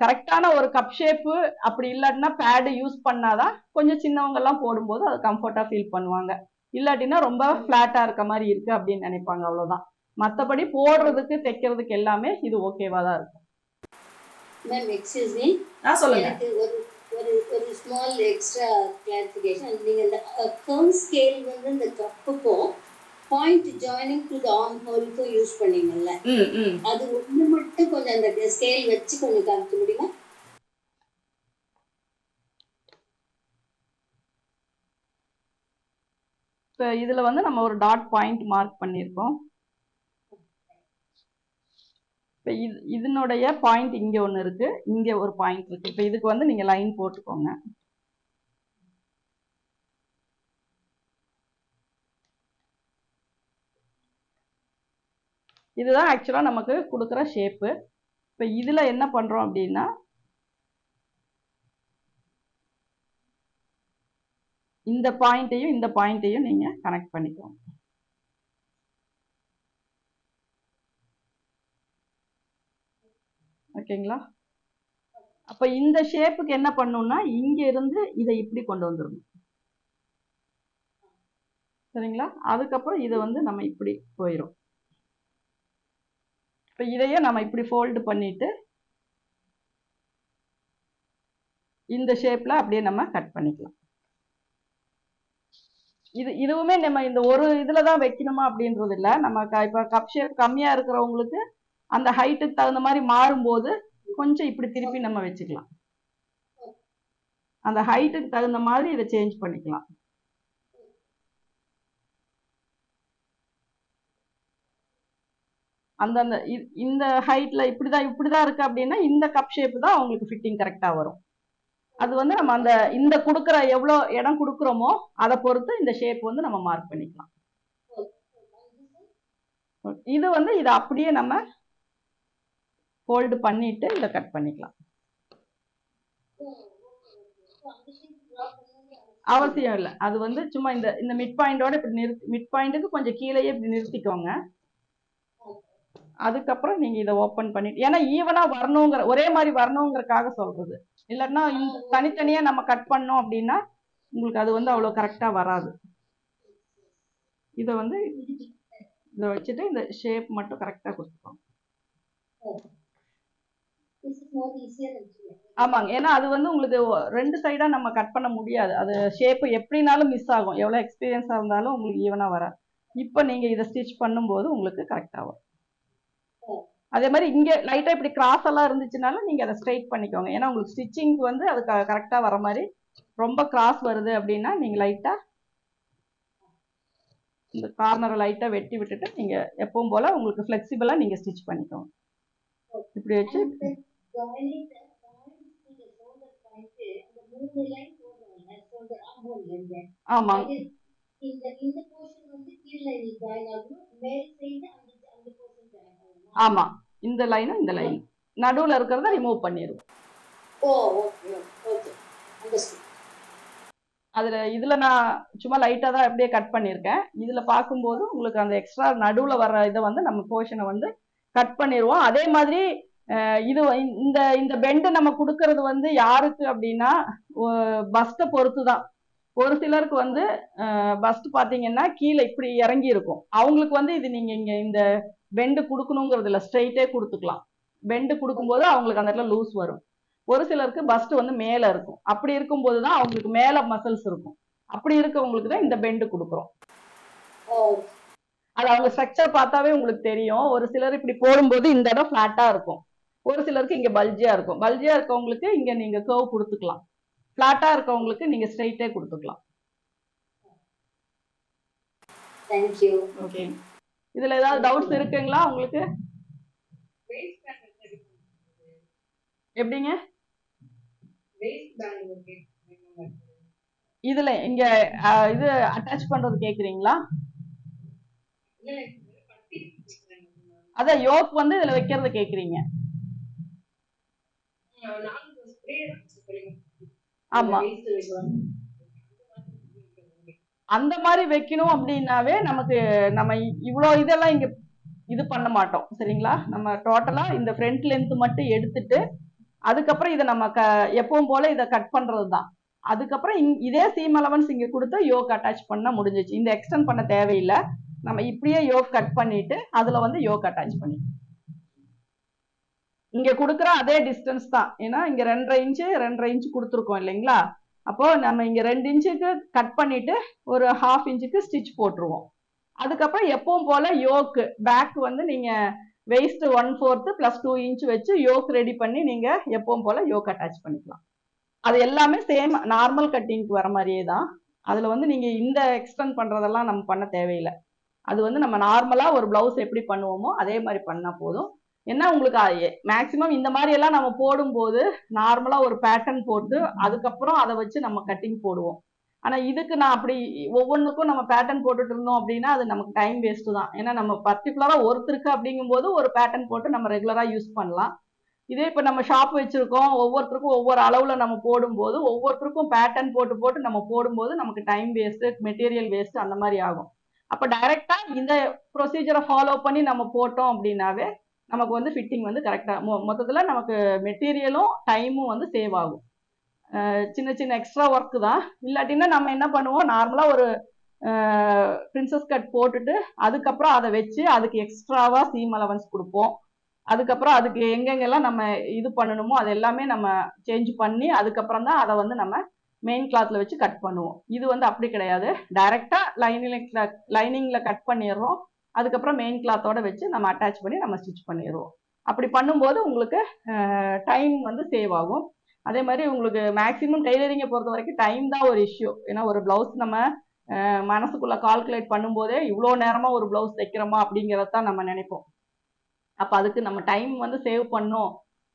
கரெக்டான ஒரு கப் ஷேப்பு அப்படி இல்லாட்டினா பேடு யூஸ் பண்ணாதான் கொஞ்சம் சின்னவங்க எல்லாம் போடும்போது அது கம்ஃபர்ட்டா ஃபீல் பண்ணுவாங்க. இல்லாட்டினா ரொம்ப ஃபிளாட்டா இருக்க மாதிரி இருக்கு அப்படின்னு நினைப்பாங்க, அவ்வளவுதான். மற்றபடி போடுறதுக்கு தைக்கிறதுக்கு எல்லாமே இது ஓகேவா தான் இருக்கும். மேம் எக்ஸ்கியூஸ் மீ, சொல்லுங்க. எனக்கு ஒரு ஒரு ஒரு ஸ்மால் எக்ஸ்ட்ரா கிளாரிஃபிகேஷன். நீங்கள் இந்த கர்வ் ஸ்கேல் வந்து இந்த கப்புக்கும் point joining to the arm ஹோலுக்கும் யூஸ் பண்ணீங்கல்ல, அது ஒன்று மட்டும் கொஞ்சம் அந்த ஸ்கேல் வச்சு கொஞ்சம் காமிக்க முடியுமா? இப்போ இதுல வந்து நம்ம ஒரு டாட் பாயிண்ட் மார்க் பண்ணியிருக்கோம். இப்போ இதனுடைய பாயிண்ட் இங்க ஒன்று இருக்கு, இங்க ஒரு பாயிண்ட் இருக்கு. இப்போ இதுக்கு வந்து நீங்க லைன் போட்டுக்கோங்க. இதுதான் ஆக்சுவலா நமக்கு கொடுக்குற ஷேப்பு. இப்போ இதுல என்ன பண்றோம் அப்படின்னா இந்த பாயிண்ட்டையும் இந்த பாயிண்ட்டையும் நீங்க கனெக்ட் பண்ணிக்கோங்க. ஓகேங்களா? அப்ப இந்த ஷேப்புக்கு என்ன பண்ணணும்னா இங்க இருந்து இதை இப்படி கொண்டு வந்துடணும். சரிங்களா? அதுக்கப்புறம் இதை வந்து நம்ம இப்படி போயிடும். இப்ப இதையே நம்ம இப்படி ஃபோல்டு பண்ணிட்டு இந்த ஷேப்ல அப்படியே நம்ம கட் பண்ணிக்கலாம். இதுவுமே நம்ம இந்த ஒரு இதுலதான் வைக்கணுமா அப்படின்றது இல்லை. நம்ம இப்ப கப் ஷேப் கம்மியா இருக்கிறவங்களுக்கு அந்த ஹைட்டுக்கு தகுந்த மாதிரி மாறும்போது கொஞ்சம் இப்படி திருப்பி நம்ம வச்சுக்கலாம். அந்த ஹைட்டுக்கு தகுந்த மாதிரி இதை சேஞ்ச் பண்ணிக்கலாம். அந்தந்த இந்த ஹைட்ல இப்படிதான் இருக்கு அப்படின்னா இந்த கப் ஷேப் தான் உங்களுக்கு ஃபிட்டிங் கரெக்டா வரும். அது வந்து நம்ம அந்த இந்த கொடுக்குற எவ்வளோ இடம் கொடுக்குறோமோ அதை பொறுத்து இந்த ஷேப் வந்து நம்ம மார்க் பண்ணிக்கலாம். இது வந்து இதை அப்படியே நம்ம ஃபோல்டு பண்ணிட்டு இதை கட் பண்ணிக்கலாம். அவசியம் இல்லை. அது வந்து சும்மா இந்த மிட் பாயிண்டோட இப்படி மிட் பாயிண்ட்டுக்கு கொஞ்சம் கீழேயே இப்படி நிறுத்திக்கோங்க. அதுக்கப்புறம் நீங்க இதை ஓப்பன் பண்ணிட்டு, ஏன்னா ஈவனா வரணுங்கிற ஒரே மாதிரி வரணுங்கிறதுக்காக சொல்றது. இல்லைன்னா இந்த தனித்தனியா நம்ம கட் பண்ணோம் அப்படின்னா உங்களுக்கு அது வந்து அவ்வளோ கரெக்டா வராது. இதை வந்து இதை வச்சுட்டு இந்த ஷேப் மட்டும் கரெக்டா கொடுத்துக்கோங்க. ஆமாங்க, ஏன்னா அது வந்து உங்களுக்கு 2 சைடா நம்ம கட் பண்ண முடியாது. அது ஷேப் எப்படினாலும் மிஸ் ஆகும். எவ்வளவு எக்ஸ்பீரியன்ஸா இருந்தாலும் உங்களுக்கு ஈவனா வராது. இப்போ நீங்க இதை ஸ்டிச் பண்ணும்போது உங்களுக்கு கரெக்டா வரும். அதே மாதிரி இங்க லைட்டா இப்படி கிராஸ் எல்லாம் இருந்துச்சுனாலும் நீங்க அதை ஸ்ட்ரைட் பண்ணிக்கோங்க. ஏன்னா உங்களுக்கு ஸ்டிச்சிங்க்கு வந்து அது கரெக்டா வர மாதிரி. ரொம்ப கிராஸ் வருது அப்படின்னா நீங்க லைட்டா இந்த கார்னரை லைட்டா வெட்டி விட்டுட்டு நீங்க எப்பவும் போல உங்களுக்கு ஃபிளெக்சிபிளா நீங்க ஸ்டிச் பண்ணிக்கோங்க. இப்படி வச்சு ஆமா ஆமா, இந்த லைனும் இந்த லைன் நடுவுல இருக்கிறத ரிமூவ் பண்ணிடுவோம். அதுல இதுல நான் சும்மா லைட்டா தான் அப்படியே கட் பண்ணியிருக்கேன். இதுல பார்க்கும்போது உங்களுக்கு அந்த எக்ஸ்ட்ரா நடுவுல வர்ற இதை வந்து நம்ம போர்ஷனை வந்து கட் பண்ணிடுவோம். அதே மாதிரி இது இந்த இந்த பெண்டு நம்ம கொடுக்கறது வந்து யாருக்கு அப்படின்னா பஸ்ட்டை பொறுத்து தான். ஒரு சிலருக்கு வந்து பஸ்ட் பாத்தீங்கன்னா கீழே இப்படி இறங்கி இருக்கும். அவங்களுக்கு வந்து இது நீங்க இங்க இந்த பெண்டு கொடுக்கணுங்கிறது இல்லை, ஸ்ட்ரெயிட்டே கொடுத்துக்கலாம். பெண்டு கொடுக்கும்போது அவங்களுக்கு அந்த இடத்துல லூஸ் வரும். ஒரு சிலருக்கு பஸ்ட் வந்து மேல இருக்கும். அப்படி இருக்கும்போது தான் அவங்களுக்கு மேல மசில்ஸ் இருக்கும். அப்படி இருக்கவங்களுக்கு தான் இந்த பெண்டு கொடுக்குறோம். அது அவங்க ஸ்ட்ரக்சர் பார்த்தாவே உங்களுக்கு தெரியும். ஒரு சிலர் இப்படி போடும்போது இந்த இடம் ஃபிளாட்டா இருக்கும். ஒரு சிலருக்கு இங்க பல்ஜியா இருக்கும். பல்ஜியா இருக்கவங்களுக்கு இங்க நீங்க கர்வ் கொடுத்துக்கலாம். ஃபிளாட்டா இருக்கவங்களுக்கு நீங்க ஸ்ட்ரெயிட்டே கொடுத்துக்கலாம். தேங்க்யூ. ஓகே, இதுல ஏதாவது டவுட்ஸ் இருக்குங்களா உங்களுக்கு? எப்படிங்க? இதுல இங்க இது அட்டாச் பண்றது கேக்குறீங்களா? அதான் யோக் வந்து இதுல வைக்கிறது கேக்குறீங்க. ஆமா, அந்த மாதிரி வைக்கணும் அப்படின்னாவே நமக்கு நம்ம இவ்வளவு இதெல்லாம் இங்க இது பண்ண மாட்டோம். சரிங்களா? நம்ம டோட்டலா இந்த ஃப்ரண்ட் லென்த் மட்டும் எடுத்துட்டு அதுக்கப்புறம் இதை நம்ம எப்பவும் போல இதை கட் பண்றது தான். அதுக்கப்புறம் இதே சீம் அலவன்ஸ் இங்க கொடுத்து யோக் அட்டாச் பண்ண முடிஞ்சிச்சு. இந்த எக்ஸ்டெண்ட் பண்ண தேவையில்லை. நம்ம இப்படியே யோக் கட் பண்ணிட்டு அதுல வந்து யோக் அட்டாச் பண்ணி இங்க கொடுக்குற அதே டிஸ்டன்ஸ் தான். ஏன்னா இங்க 2.5 இன்ச்சு கொடுத்துருக்கோம் இல்லைங்களா? அப்போ நம்ம இங்க 2 இன்ச்சுக்கு கட் பண்ணிட்டு ஒரு 1/2 இன்ச்சுக்கு ஸ்டிச் போட்டுருவோம். அதுக்கப்புறம் எப்பவும் போல யோக்கு பேக் வந்து நீங்க வெயிஸ்ட் 1/4 + 2 இன்ச் வச்சு யோக் ரெடி பண்ணி நீங்க எப்பவும் போல யோக் அட்டாச் பண்ணிக்கலாம். அது எல்லாமே சேம் நார்மல் கட்டிங்க்கு வர மாதிரியே தான். அதுல வந்து நீங்க இந்த எக்ஸ்டெண்ட் பண்றதெல்லாம் நம்ம பண்ண தேவையில்லை. அது வந்து நம்ம நார்மலா ஒரு பிளவுஸ் எப்படி பண்ணுவோமோ அதே மாதிரி பண்ணா போதும். என்ன உங்களுக்கு மேக்சிமம் இந்த மாதிரி எல்லாம் நம்ம போடும்போது நார்மலா ஒரு பேட்டர்ன் போட்டு அதுக்கப்புறம் அதை வச்சு நம்ம கட்டிங் போடுவோம். ஆனா இதுக்கு நான் அப்படி ஒவ்வொன்றுக்கும் நம்ம பேட்டர்ன் போட்டுட்டு இருந்தோம் அப்படின்னா அது நமக்கு டைம் வேஸ்ட் தான். ஏன்னா நம்ம பர்டிகுலரா ஒருத்தருக்கு அப்படிங்கும்போது ஒரு பேட்டர்ன் போட்டு நம்ம ரெகுலரா யூஸ் பண்ணலாம். இதே இப்ப நம்ம ஷாப் வச்சிருக்கோம், ஒவ்வொருத்தருக்கும் ஒவ்வொரு அளவுல நம்ம போடும்போது ஒவ்வொருத்தருக்கும் பேட்டர்ன் போட்டு போட்டு நம்ம போடும்போது நமக்கு டைம் வேஸ்ட், மெட்டீரியல் வேஸ்ட் அந்த மாதிரி ஆகும். அப்ப டைரக்டா இந்த ப்ரொசீஜரை ஃபாலோ பண்ணி நம்ம போட்டோம் அப்படின்னாவே நமக்கு வந்து ஃபிட்டிங் வந்து கரெக்டா மொத்தத்துல நமக்கு மெட்டீரியலும் டைமும் வந்து சேவ் ஆகும். சின்ன சின்ன எக்ஸ்ட்ரா ஒர்க் தான். இல்லாட்டின்னா நம்ம என்ன பண்ணுவோம், நார்மலா ஒரு பிரின்சஸ் கட் போட்டுட்டு அதுக்கப்புறம் அதை வச்சு அதுக்கு எக்ஸ்ட்ராவா சீம் அலவன்ஸ் கொடுப்போம். அதுக்கப்புறம் அதுக்கு எங்கெங்கெல்லாம் நம்ம இது பண்ணணுமோ அது எல்லாமே நம்ம சேஞ்ச் பண்ணி அதுக்கப்புறம் தான் அதை வந்து நம்ம மெயின் கிளாத்ல வச்சு கட் பண்ணுவோம். இது வந்து அப்படி கிடையாது. டைரக்டா லைனிங்ல கட் பண்ணிடுறோம். அதுக்கப்புறம் மெயின் கிளாத்தோட வச்சு நம்ம அட்டாச் பண்ணி நம்ம ஸ்டிச் பண்ணிடுவோம். அப்படி பண்ணும்போது உங்களுக்கு டைம் வந்து சேவ் ஆகும். அதே மாதிரி உங்களுக்கு மேக்சிமம் டெய்லரிங்கை பொறுத்த வரைக்கும் டைம் தான் ஒரு இஷ்யூ. ஏன்னா ஒரு பிளவுஸ் நம்ம மனசுக்குள்ள கால்குலேட் பண்ணும்போதே இவ்வளோ நேரமா ஒரு பிளவுஸ் தைக்கிறோமா அப்படிங்கிறதான் நம்ம நினைப்போம். அப்போ அதுக்கு நம்ம டைம் வந்து சேவ் பண்ணோம்,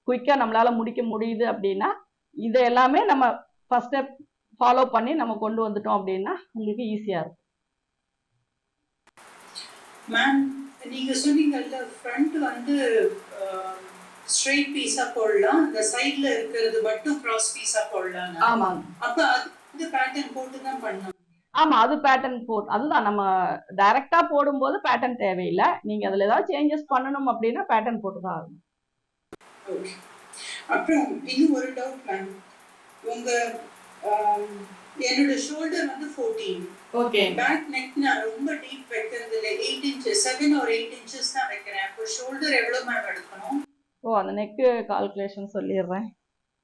குயிக்காக நம்மளால முடிக்க முடியுது அப்படின்னா இதை எல்லாமே நம்ம ஃபர்ஸ்ட் ஸ்டெப் ஃபாலோ பண்ணி நம்ம கொண்டு வந்துட்டோம் அப்படின்னா உங்களுக்கு ஈஸியாக இருக்கும். மேம், நீங்க சொன்னீங்கல்ல ஃப்ரண்ட் வந்து ஸ்ட்ரெயிட் பீஸா போடலாம், இந்த சைடுல இருக்கிறது மட்டும் கிராஸ் பீஸா போடலாம். ஆமாங்க. அப்ப அது பேட்டர்ன் போட்டு தான் பண்ணணும். ஆமா, அது பேட்டர்ன் போட் அதுதான் நம்ம டைரக்டா போடும்போது பேட்டர்ன் தேவையில்லை. நீங்க அதுல ஏதாவது சேஞ்சஸ் பண்ணணும் அப்படின்னா பேட்டர்ன் போட்டு தான் ஆகணும். ஓகே. அப்புறம் இன்னும் ஒரு டவுட் மேம். உங்க என்னோட ஷோல்டர் வந்து 14. ஓகே. பேக் நெக் நான் ரொம்ப டீப் வைக்கிறது இல்லை. 8 inches 7 or 8 inches தான் வைக்கிறேன். அப்போ ஷோல்டர் எவ்வளவு மேம் எடுக்கணும்? அந்த நெக்கு கால்குலேஷன் சொல்லிடுறேன்.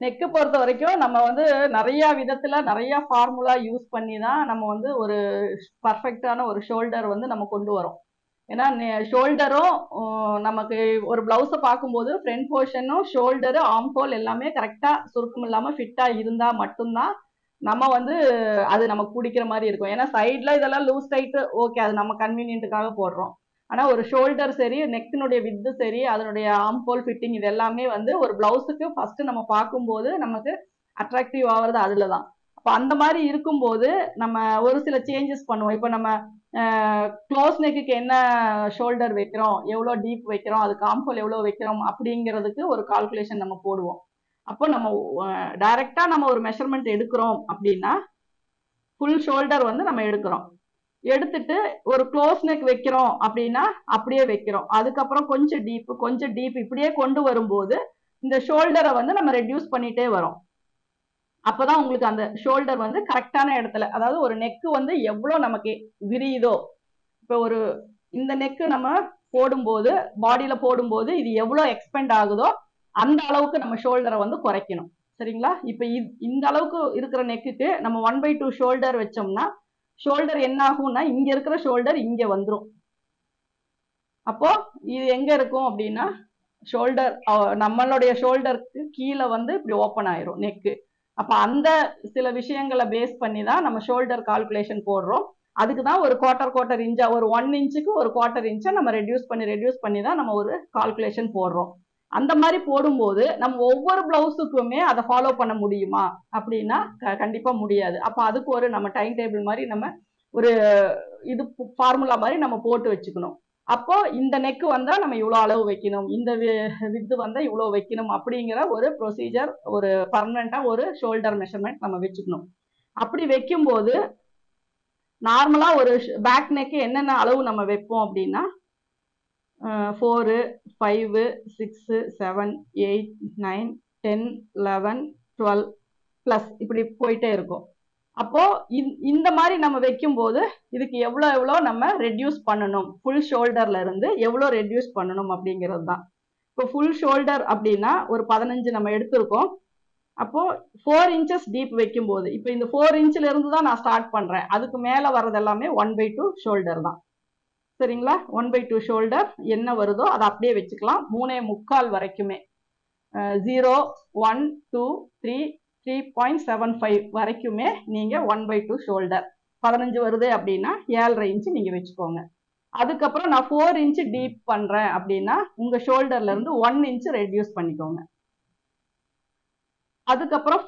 நெக்கு பொறுத்த வரைக்கும் நம்ம வந்து நிறைய விதத்துல நிறைய ஃபார்முலா யூஸ் பண்ணி தான் நம்ம வந்து ஒரு பர்ஃபெக்டான ஒரு ஷோல்டர் வந்து நம்ம கொண்டு வரோம். ஏன்னா ஷோல்டரும் நமக்கு ஒரு பிளவுஸை பார்க்கும்போது ஃப்ரண்ட் போர்ஷனும் ஷோல்டரு ஆம்ஹோல் எல்லாமே கரெக்டா சுருக்கம் இல்லாம ஃபிட்டா இருந்தா மட்டும்தான் நம்ம வந்து அது நமக்கு பிடிக்கிற மாதிரி இருக்கும். ஏன்னா சைட்ல இதெல்லாம் லூஸ் டைட் ஓகே, அது நம்ம கன்வீனியன்ட்டுக்காக போடுறோம். ஆனா ஒரு ஷோல்டர் சரி, நெக்கினுடைய வித்து சரி, அதனுடைய ஆம்ஹோல் ஃபிட்டிங் இது எல்லாமே வந்து ஒரு பிளவுஸுக்கு ஃபர்ஸ்ட் நம்ம பார்க்கும்போது நமக்கு அட்ராக்டிவ் ஆகுறது அதுலதான். அப்ப அந்த மாதிரி இருக்கும்போது நம்ம ஒரு சில சேஞ்சஸ் பண்ணுவோம். இப்போ நம்ம க்ளோஸ் நெக்குக்கு என்ன ஷோல்டர் வைக்கிறோம், எவ்வளோ டீப் வைக்கிறோம், அதுக்கு ஆம்ஹோல் எவ்வளோ வைக்கிறோம் அப்படிங்கிறதுக்கு ஒரு கால்குலேஷன் நம்ம போடுவோம். அப்போ நம்ம டைரக்டா நம்ம ஒரு மெஷர்மெண்ட் எடுக்கிறோம் அப்படின்னா ஃபுல் ஷோல்டர் வந்து நம்ம எடுக்கிறோம். எடுத்துட்டு ஒரு க்ளோஸ் நெக் வைக்கிறோம் அப்படின்னா அப்படியே வைக்கிறோம். அதுக்கப்புறம் கொஞ்சம் டீப் இப்படியே கொண்டு வரும்போது இந்த ஷோல்டரை வந்து நம்ம ரெடியூஸ் பண்ணிட்டே வரோம். அப்பதான் உங்களுக்கு அந்த ஷோல்டர் வந்து கரெக்டான இடத்துல, அதாவது ஒரு நெக்கு வந்து எவ்வளவு நமக்கு விரியுதோ, இப்போ ஒரு இந்த நெக்கு நம்ம போடும்போது பாடியில போடும்போது இது எவ்வளவு எக்ஸ்பெண்ட் ஆகுதோ அந்த அளவுக்கு நம்ம ஷோல்டரை வந்து குறைக்கணும். சரிங்களா? இப்ப இந்த அளவுக்கு இருக்கிற நெக்குக்கு நம்ம 1/2 ஷோல்டர் வச்சோம்னா ஷோல்டர் என்ன ஆகும்னா இங்க இருக்கிற ஷோல்டர் இங்க வந்துடும். அப்போ இது எங்க இருக்கும் அப்படின்னா ஷோல்டர் நம்மளுடைய ஷோல்டருக்கு கீழே வந்து இப்படி ஓப்பன் ஆயிரும் நெக்கு. அப்ப அந்த சில விஷயங்களை பேஸ் பண்ணி தான் நம்ம ஷோல்டர் கால்குலேஷன் போடுறோம். அதுக்கு தான் ஒரு குவார்ட்டர் இன்ச்சா ஒரு 1 இன்ச்சுக்கு ஒரு குவார்ட்டர் இன்ச்சை நம்ம ரெடியூஸ் பண்ணி தான் நம்ம ஒரு கால்குலேஷன் போடுறோம். அந்த மாதிரி போடும்போது நம்ம ஒவ்வொரு பிளவுஸுக்குமே அதை ஃபாலோ பண்ண முடியுமா அப்படின்னா கண்டிப்பா முடியாது. அப்ப அதுக்கு ஒரு நம்ம டைம் டேபிள் மாதிரி நம்ம ஒரு இது ஃபார்முலா மாதிரி நம்ம போட்டு வச்சுக்கணும். அப்போ இந்த நெக்கு வந்தா நம்ம இவ்வளவு அளவு வைக்கணும், இந்த வித்து வந்தா இவ்வளவு வைக்கணும் அப்படிங்கிற ஒரு ப்ரொசீஜர், ஒரு பர்மனண்டா ஒரு ஷோல்டர் மெஷர்மெண்ட் நம்ம வச்சுக்கணும். அப்படி வைக்கும்போது நார்மலா ஒரு பேக் நெக்கு என்னென்ன அளவு நம்ம வைப்போம் அப்படின்னா 4, 5, 6, 7, 8, 9, 10, 11, 12 பிளஸ் இப்படி போயிட்டே இருக்கும். அப்போ இந்த மாதிரி நம்ம வைக்கும்போது இதுக்கு எவ்வளோ நம்ம ரெடியூஸ் பண்ணணும், ஃபுல் ஷோல்டர்ல இருந்து எவ்வளோ ரெடியூஸ் பண்ணணும் அப்படிங்கிறது தான். இப்போ ஃபுல் ஷோல்டர் அப்படின்னா ஒரு 15 நம்ம எடுத்திருக்கோம். அப்போ 4 inches டீப் வைக்கும்போது இப்போ இந்த 4 inchல இருந்து தான் நான் ஸ்டார்ட் பண்றேன். அதுக்கு மேல வர்றது எல்லாமே 1/2 ஷோல்டர் தான். சரிங்களா? 1/2 ஷோல்டர் என்ன வருதோ அதை அப்படியே வச்சுக்கலாம். 3.25 வரைக்குமே 0, 1, 2, 3, 3.75 வரைக்குமே நீங்க 1/2 ஷோல்டர் 15 வருது அப்படின்னா 7.5 இன்ச்சு நீங்க வச்சுக்கோங்க. அதுக்கப்புறம் நான் 4 இன்ச்சு டீப் பண்றேன் அப்படின்னா உங்க ஷோல்டர்ல இருந்து 1 இன்ச்சு ரெடியூஸ் பண்ணிக்கோங்க. அதுக்கப்புறம்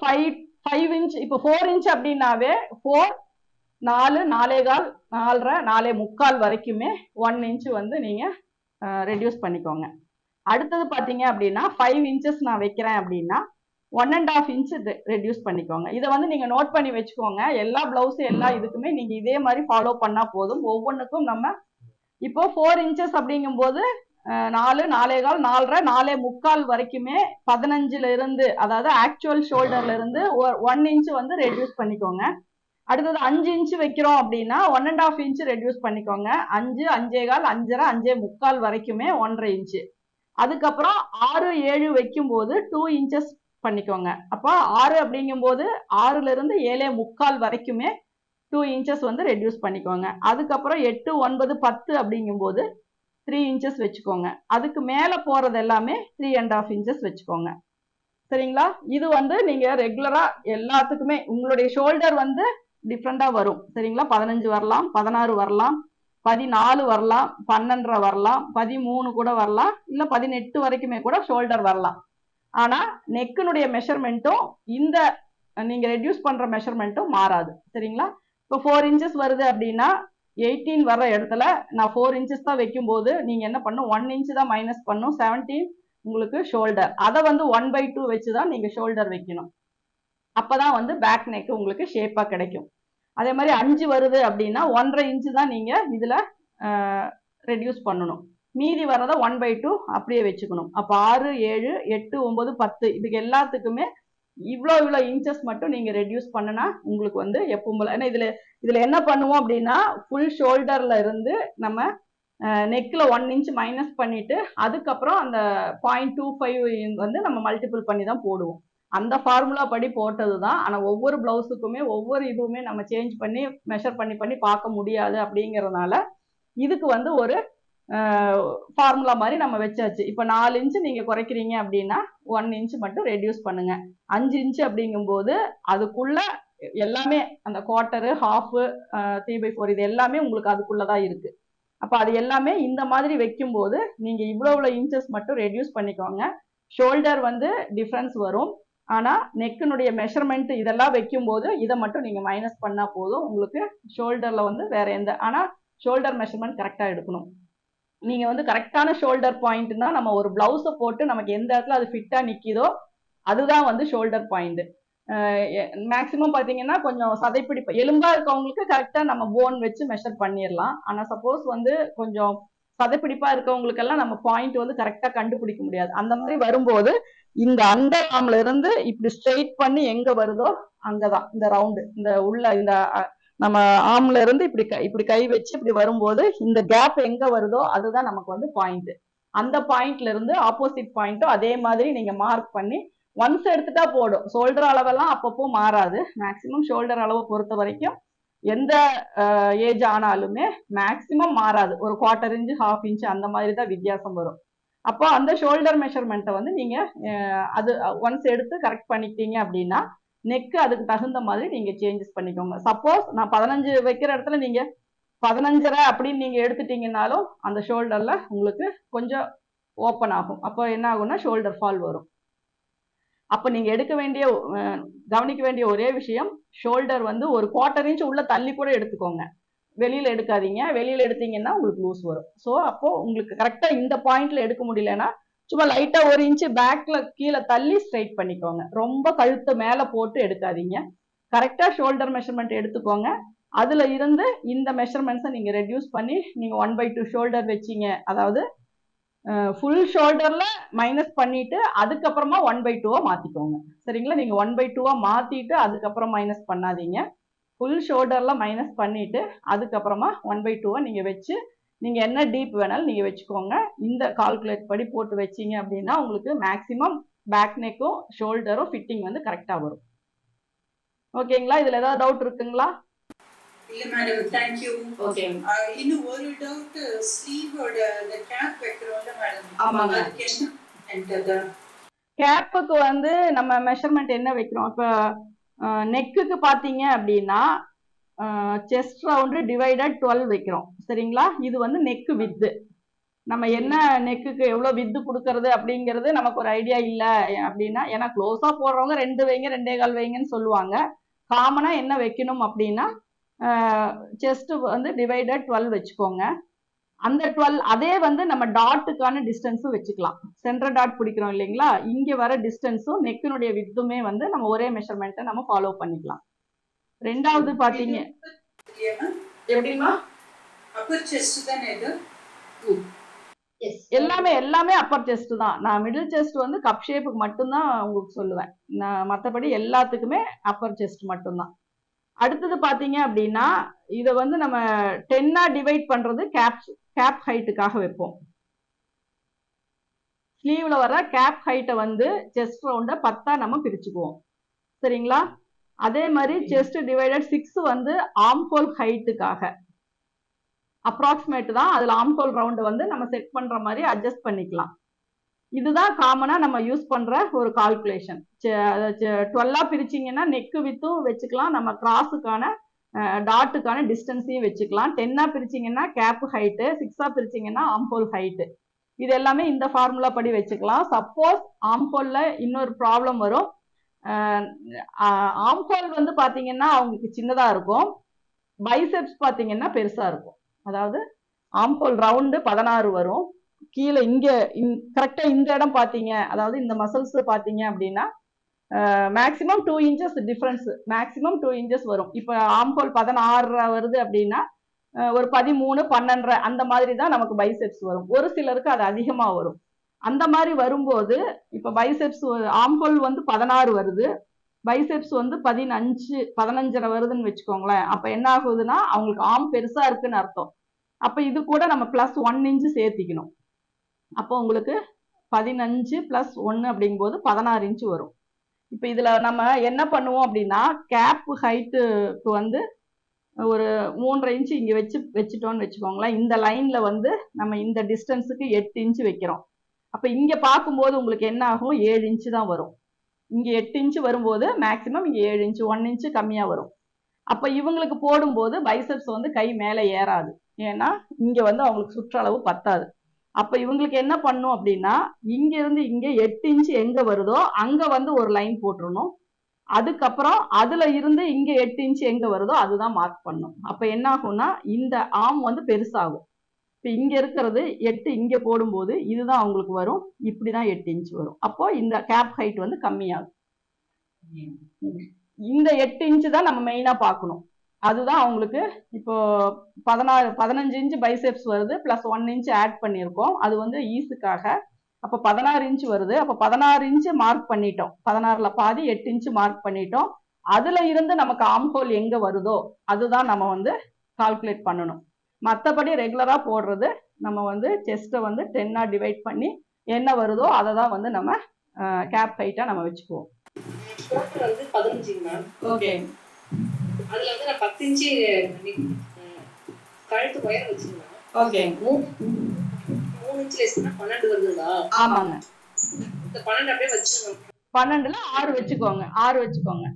5 இன்ச், இப்போ 4 இன்ச் அப்படின்னாவே 4, 4, 4.25, 4.5, 4.25 வரைக்குமே 1 இன்ச்சு வந்து நீங்க ரெடியூஸ் பண்ணிக்கோங்க. அடுத்தது பாத்தீங்க அப்படின்னா 5 inches நான் வைக்கிறேன் அப்படின்னா 1.5 inch ரெடியூஸ் பண்ணிக்கோங்க. இதை வந்து நீங்க நோட் பண்ணி வச்சுக்கோங்க. எல்லா பிளவுஸ் எல்லா இதுக்குமே நீங்க இதே மாதிரி ஃபாலோ பண்ணா போதும். ஒவ்வொன்றுக்கும் நம்ம இப்போ 4 inches அப்படிங்கும் போது 4, 4.25, 4.5, 4.25 வரைக்குமே 15ல இருந்து, அதாவது ஆக்சுவல் ஷோல்டர்ல இருந்து 1 inch வந்து ரெடியூஸ் பண்ணிக்கோங்க. அடுத்தது 5 inch வைக்கிறோம் அப்படின்னா 1.5 inch ரெடியூஸ் பண்ணிக்கோங்க. 5, 5.25, 5.5, 5.25 வரைக்குமே 1.5 inch. அதுக்கப்புறம் 6, 7 வைக்கும் போது 2 inches பண்ணிக்கோங்க. அப்போ 6 அப்படிங்கும் போது 6ல இருந்து 7.25 வரைக்குமே 2 inches வந்து ரெடியூஸ் பண்ணிக்கோங்க. அதுக்கப்புறம் 8, 9, 10 அப்படிங்கும் போது 3 inches வச்சுக்கோங்க. அதுக்கு மேல போறது எல்லாமே 3.5 inches வச்சுக்கோங்க. சரிங்களா? இது வந்து நீங்க ரெகுலரா எல்லாத்துக்குமே உங்களுடைய ஷோல்டர் வந்து டிஃப்ரெண்டா வரும். சரிங்களா? 15 வரலாம், 16 வரலாம், 14 வரலாம், 12 வரலாம், 13 கூட வரலாம், இல்ல 18 வரைக்குமே கூட ஷோல்டர் வரலாம். ஆனா நெக்கினுடைய மெஷர்மெண்ட்டும் இந்த நீங்க ரெடியூஸ் பண்ற மெஷர்மெண்ட்டும் மாறாது. சரிங்களா? இப்போ 4 inches வருது அப்படின்னா 18 வர்ற இடத்துல நான் 4 inches தான் வைக்கும் போது நீங்க என்ன பண்ணும், 1 inch தான் மைனஸ் பண்ணும். 17 உங்களுக்கு ஷோல்டர். அதை வந்து 1/2 வச்சுதான் நீங்க ஷோல்டர் வைக்கணும். அப்பதான் வந்து பேக் நெக் உங்களுக்கு ஷேப்பா கிடைக்கும். அதே மாதிரி 5 வருது அப்படின்னா 1.5 இன்ச்சு தான் நீங்கள் இதில் ரெடியூஸ் பண்ணணும். மீதி வரதை 1/2 அப்படியே வச்சுக்கணும். அப்போ 6, 7, 8, 9, 10 இதுக்கு எல்லாத்துக்குமே இவ்வளோ இன்ச்சஸ் மட்டும் நீங்கள் ரெடியூஸ் பண்ணினா உங்களுக்கு வந்து எப்பவும் போல. ஏன்னா இதில் என்ன பண்ணுவோம் அப்படின்னா ஃபுல் ஷோல்டரில் இருந்து நம்ம நெக்கில் 1 இன்ச் மைனஸ் பண்ணிட்டு அதுக்கப்புறம் அந்த 0.25 வந்து நம்ம மல்டிபிள் பண்ணி தான் போடுவோம். அந்த ஃபார்முலா படி போட்டது தான். ஆனால் ஒவ்வொரு ப்ளவுஸுக்குமே ஒவ்வொரு இதுவுமே நம்ம சேஞ்ச் பண்ணி மெஷர் பண்ணி பார்க்க முடியாது. அப்படிங்கிறதுனால இதுக்கு வந்து ஒரு ஃபார்முலா மாதிரி நம்ம வச்சாச்சு. இப்போ 4 இன்ச்சு நீங்கள் குறைக்கிறீங்க அப்படின்னா 1 இன்ச்சு மட்டும் ரெடியூஸ் பண்ணுங்க. 5 இன்ச்சு அப்படிங்கும்போது அதுக்குள்ள எல்லாமே அந்த குவார்ட்டரு, ஹாஃபு, 3/4 இது எல்லாமே உங்களுக்கு அதுக்குள்ளதான் இருக்கு. அப்போ அது எல்லாமே இந்த மாதிரி வைக்கும்போது நீங்கள் இவ்வளோ இன்ச்சஸ் மட்டும் ரெடியூஸ் பண்ணிக்கோங்க. ஷோல்டர் வந்து டிஃப்ரென்ஸ் வரும். ஆனால் நெக்கினுடைய மெஷர்மெண்ட் இதெல்லாம் வைக்கும்போது இதை மட்டும் நீங்கள் மைனஸ் பண்ணால் போதும். உங்களுக்கு ஷோல்டரில் வந்து வேற எந்த, ஆனால் ஷோல்டர் மெஷர்மெண்ட் கரெக்டாக எடுக்கணும். நீங்கள் வந்து கரெக்டான ஷோல்டர் பாயிண்ட்னா நம்ம ஒரு ப்ளவுஸை போட்டு நமக்கு எந்த இடத்துல அது ஃபிட்டாக நிற்கிதோ அதுதான் வந்து ஷோல்டர் பாயிண்ட். மேக்ஸிமம் பார்த்தீங்கன்னா கொஞ்சம் சதைப்பிடிப்பு எலும்பா இருக்கவங்களுக்கு கரெக்டாக நம்ம போன் வச்சு மெஷர் பண்ணிடலாம். ஆனால் சப்போஸ் வந்து கொஞ்சம் சதைப்பிடிப்பா இருக்கவங்களுக்கெல்லாம் நம்ம பாயிண்ட் வந்து கரெக்டாக கண்டுபிடிக்க முடியாது. அந்த மாதிரி வரும்போது இந்த அண்டர் ஆர்ம்ல இருந்து இப்படி ஸ்ட்ரெயிட் பண்ணி எங்க வருதோ அங்கதான் இந்த ரவுண்டு, இந்த உள்ள இந்த நம்ம ஆர்ம்ல இருந்து இப்படி கை வச்சு இப்படி வரும்போது இந்த கேப் எங்க வருதோ அதுதான் நமக்கு வந்து பாயிண்ட். அந்த பாயிண்ட்ல இருந்து ஆப்போசிட் பாயிண்ட்டும் அதே மாதிரி நீங்க மார்க் பண்ணி ஒன்ஸ் எடுத்துட்டா போடும். ஷோல்டர் அளவெல்லாம் அப்பப்போ மாறாது. மேக்சிமம் ஷோல்டர் அளவை பொறுத்த வரைக்கும் எந்த ஏஜ் ஆனாலுமே மேக்சிமம் மாறாது. ஒரு 1/4 இன்ச்சு, 1/2 இன்ச்சு அந்த மாதிரி தான் வித்தியாசம் வரும். அப்போ அந்த ஷோல்டர் மெஷர்மெண்ட்டை வந்து நீங்க அது ஒன்ஸ் எடுத்து கரெக்ட் பண்ணிக்கிட்டீங்க அப்படின்னா நெக்கு அதுக்கு தகுந்த மாதிரி நீங்க சேஞ்சஸ் பண்ணிக்கோங்க. சப்போஸ் நான் 15 வைக்கிற இடத்துல நீங்க 15.5 அப்படின்னு நீங்க எடுத்துட்டீங்கன்னாலும் அந்த ஷோல்டர்ல உங்களுக்கு கொஞ்சம் ஓப்பன் ஆகும். அப்போ என்ன ஆகும்னா ஷோல்டர் ஃபால் வரும். அப்போ நீங்க கவனிக்க வேண்டிய ஒரே விஷயம், ஷோல்டர் வந்து ஒரு 1/4 இன்ச் உள்ள தள்ளி கூட எடுத்துக்கோங்க. வெளியில எடுக்காதீங்க. வெளியில எடுத்தீங்கன்னா உங்களுக்கு லூஸ் வரும். ஸோ அப்போ உங்களுக்கு கரெக்டா இந்த பாயிண்ட்ல எடுக்க முடியலன்னா சும்மா லைட்டா 1 இன்ச்சு பேக்ல கீழே தள்ளி ஸ்ட்ரைட் பண்ணிக்கோங்க. ரொம்ப கழுத்து மேல போட்டு எடுக்காதீங்க. கரெக்டா ஷோல்டர் மெஷர்மெண்ட் எடுத்துக்கோங்க. அதுல இருந்து இந்த மெஷர்மெண்ட்ஸை நீங்க ரெடியூஸ் பண்ணி நீங்க 1/2 ஷோல்டர் வச்சீங்க, அதாவது ஃபுல் ஷோல்டர்ல மைனஸ் பண்ணிட்டு அதுக்கப்புறமா 1/2 மாத்திக்கோங்க. சரிங்களா? நீங்க 1/2 மாத்திட்டு அதுக்கப்புறம் மைனஸ் பண்ணாதீங்க. ஃபுல் ஷோல்டர்ல மைனஸ் பண்ணிட்டு அதுக்கப்புறமா 1/2 நீங்க வச்சு நீங்க என்ன டீப் வேணாலும் நீங்க வச்சுக்கோங்க. இந்த கால்குலேட் படி போட்டு வச்சீங்க அப்படின்னா உங்களுக்கு மேக்சிமம் பேக் நெக்கும் ஷோல்டரும் ஃபிட்டிங் வந்து கரெக்டா வரும். ஓகேங்களா? இதுல ஏதாவது டவுட் இருக்குங்களா? இல்ல மேடம், थैंक यू. ஓகே. இன்னும் ஒரு டவுட், ஸ்லீவோட அந்த கேப் வைக்கிறோம்ல மேடம். ஆமாங்க. அதுக்கு என்ன சென்டர்? கேப்புக்கு வந்து நம்ம மெஷர்மெண்ட் என்ன வைக்கிறோம்? இப்போ நெக்குக்கு பார்த்தீங்க அப்படின்னா செஸ்ட் ரவுண்டு டிவைடட் 12 வைக்கிறோம். சரிங்களா? இது வந்து நெக்கு வித்து. நம்ம என்ன நெக்குக்கு எவ்வளோ வித்து கொடுக்கறது அப்படிங்கிறது நமக்கு ஒரு ஐடியா இல்லை அப்படின்னா, ஏன்னா க்ளோஸாக போடுறவங்க 2 வைங்க 2.25 வைங்கன்னு சொல்லுவாங்க. காமனாக என்ன வைக்கணும் அப்படின்னா செஸ்ட் வந்து டிவைடட் 12 வச்சுக்கோங்க. அந்த 12 அதே வந்து நம்ம டாட்டுக்கான டிஸ்டன்ஸும் வச்சுக்கலாம். சென்டர் டாட் பிடிக்கிறோம் இல்லைங்களா? இங்கே வர டிஸ்டன்ஸும் நெக்கினுடைய வித்துமே வந்து நம்ம ஒரே மெஷர்மெண்ட்டை நம்ம ஃபாலோ பண்ணிக்கலாம். ரெண்டாவது பார்த்தீங்க எப்படிமா அப்பர் செஸ்ட் தானே இது? எல்லாமே அப்பர் செஸ்ட் தான். நான் மிடில் செஸ்ட் வந்து கப் ஷேப்புக்கு மட்டும்தான் உங்களுக்கு சொல்லுவேன். நான் மற்றபடி எல்லாத்துக்குமே அப்பர் செஸ்ட் மட்டும்தான். அடுத்தது பார்த்தீங்க அப்படின்னா இதை வந்து நம்ம 10ஆ டிவைட் பண்றது கேப் ஹைட்டுக்காக வைப்போம். ஸ்லீவ்ல வர கேப் ஹைட்டை வந்து செஸ்ட் ரவுண்டை 10ஆ நம்ம பிரிச்சுக்குவோம். சரிங்களா? அதே மாதிரி செஸ்ட் டிவைடட் 6 வந்து ஆர்ம்ஹோல் ஹைட்டுக்காக அப்ராக்சிமேட் தான். அதுல ஆர்ம்ஹோல் ரவுண்ட் வந்து நம்ம செட் பண்ற மாதிரி அட்ஜஸ்ட் பண்ணிக்கலாம். இதுதான் காமனா நம்ம யூஸ் பண்ற ஒரு கால்குலேஷன். 12ஆ பிரிச்சிங்கன்னா நெக்கு வித்தும் வச்சுக்கலாம், நம்ம கிராஸுக்கான டாட்டுக்கான டிஸ்டன்ஸையும் வச்சுக்கலாம். 10ஆ பிரிச்சிங்கன்னா கேப் ஹைட்டு, 6ஆ பிரிச்சிங்கன்னா ஆர்ம்ஹோல் ஹைட்டு. இது எல்லாமே இந்த ஃபார்முலா படி வச்சுக்கலாம். சப்போஸ் ஆர்ம்ஹோல்ல இன்னொரு ப்ராப்ளம் வரும். ஆர்ம்ஹோல் வந்து பார்த்தீங்கன்னா அவங்களுக்கு சின்னதாக இருக்கும், பைசெப்ஸ் பார்த்தீங்கன்னா பெருசாக இருக்கும். அதாவது ஆர்ம்ஹோல் ரவுண்டு 16 வரும். கீழே இங்கே கரெக்டாக இந்த இடம் பார்த்தீங்க, அதாவது இந்த மசில்ஸ் பார்த்தீங்க அப்படின்னா maximum 2 inches difference, maximum 2 inches வரும். இப்போ ஆம்ஹோல் 16 வருது அப்படின்னா ஒரு 13, 12 அந்த மாதிரி தான் நமக்கு பைசெப்ஸ் வரும். ஒரு சிலருக்கு அது அதிகமா வரும். அந்த மாதிரி வரும்போது இப்போ பைசெப்ஸ் ஆம்ஹோல் வந்து 16 வருது, பைசெப்ஸ் வந்து 15, 15.5 வருதுன்னு வச்சுக்கோங்களேன். அப்ப என்ன ஆகுதுன்னா அவங்களுக்கு ஆம் பெருசா இருக்குன்னு அர்த்தம். அப்ப இது கூட நம்ம +1 இன்ச்சு சேர்த்திக்கணும். அப்போ உங்களுக்கு 15 + 1 அப்படிங்கும்போது 16 இன்ச்சு வரும். இப்போ இதுல நம்ம என்ன பண்ணுவோம் அப்படின்னா கேப் ஹைட்டுக்கு வந்து ஒரு 3.5 இன்ச்சு இங்க வச்சுட்டோம்னு வச்சுக்கோங்களேன். இந்த லைன்ல வந்து நம்ம இந்த டிஸ்டன்ஸுக்கு 8 இன்ச்சு வைக்கிறோம். அப்ப இங்க பார்க்கும்போது உங்களுக்கு என்ன ஆகும், 7 இன்ச்சு தான் வரும். இங்க 8 இன்ச்சு வரும்போது மேக்சிமம் இங்க 7 இன்ச்சு, 1 இன்ச்சு கம்மியா வரும். அப்ப இவங்களுக்கு போடும்போது பைசெப்ஸ் வந்து கை மேல ஏறாது. ஏன்னா இங்க வந்து அவங்களுக்கு சுற்றளவு பத்தாது. அப்ப இவங்களுக்கு என்ன பண்ணும் அப்படின்னா இங்க இருந்து இங்க 8 இன்ச்சு எங்க வருதோ அங்க வந்து ஒரு லைன் போட்டுறணும். அதுக்கப்புறம் அதுல இருந்து இங்க 8 இன்ச்சு எங்க வருதோ அதுதான் மார்க் பண்ணும். அப்ப என்ன ஆகும்னா இந்த ஆம் வந்து பெருசாகும். இப்ப இங்க இருக்கிறது 8 இங்க போடும்போது இதுதான் அவங்களுக்கு வரும். இப்படிதான் 8 இன்ச்சு வரும். அப்போ இந்த கேப் ஹைட் வந்து கம்மியாகும். இந்த 8 இன்ச்சு தான் நம்ம மெயினா பார்க்கணும். அதுதான் அவங்களுக்கு இப்போ 15 இன்ச்சு பைசெப்ஸ் வருது, +1 இன்ச்சு ஆட் பண்ணியிருக்கோம். அது வந்து ஈஸுக்காக. அப்போ 16 இன்ச்சு வருது. அப்போ 16 இன்ச்சு மார்க் பண்ணிட்டோம். 16ல பாதி 8 இன்ச்சு மார்க் பண்ணிட்டோம். அதுல இருந்து நமக்கு ஆம்ஹோல் எங்க வருதோ அதுதான் நம்ம வந்து கால்குலேட் பண்ணணும். மற்றபடி ரெகுலரா போடுறது நம்ம வந்து செஸ்ட்டை வந்து 10ஆ டிவைட் பண்ணி என்ன வருதோ அதை தான் வந்து நம்ம கேப் ஹைட்டா நம்ம வச்சுக்குவோம். டோட்டல் வந்து 15 மேம். ஓகே. அதுல வந்து நான் 10 இன்ச்சு கழுத்து ஒயர் வச்சிருந்தேன். ஓகே. 3 இன்ச் லெஸ்னா 12 வருதுங்களா? ஆமாங்க. இந்த 12 அப்படியே வச்சிருங்க. 12ல 6 வச்சுக்கோங்க. 6 வச்சுக்கோங்க.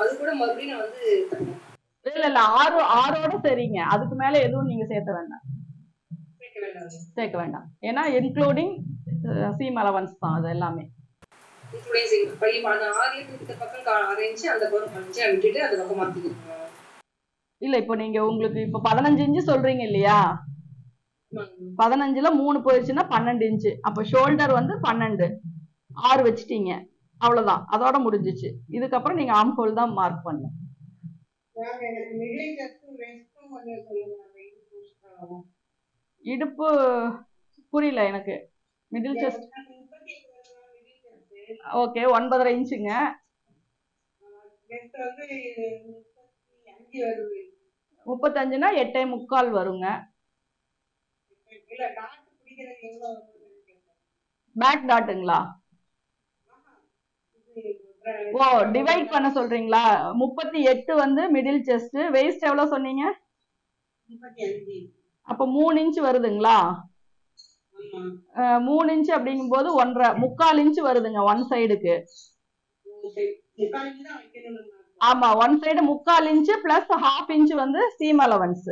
அது கூட மறுபடியும் நான் வந்து இல்ல 6ஓட சரிங்க. அதுக்கு மேல எதுவும் நீங்க சேர்க்க வேண்டாம். ஏன்னா இன்க்ளூடிங் சீம் அலவன்ஸ் தான் அது எல்லாமே. இல்ல இப்போ நீங்க உங்களுக்கு இப்போ 15 இன்ச்சு சொல்றீங்க இல்லையா, 15ல 3 போயிடுச்சுன்னா 12 இன்ச்சு. அப்போ ஷோல்டர் வந்து 12, 6 வச்சுட்டீங்க, அவ்வளவுதான், அதோட முடிஞ்சிச்சு. இதுக்கப்புறம் நீங்க ஆர்ம் ஹோல் தான் மார்க் பண்ணணும். இடுப்பு புரியல எனக்கு. Middle chest okay 9.5 இன்ச்சுங்க. 35னா 8.75 வருங்க. பேக் டாட்டுங்களா? ஓ டிவைட் பண்ண சொல்றீங்களா? 38 வந்து மிடில் செஸ்ட். வெயிஸ்ட் எவ்வளவு சொன்னீங்க? 35. அப்ப 3 இன்ச் வருதுங்களா? 3 இன்ச் அப்படிங்கும்போது 1.5 3/4 இன்ச் வருதுங்க ஒன் சைடுக்கு. ஆமா, one side 3/4 inch plus 1/2 inch வந்து சீம் அலவன்ஸ்.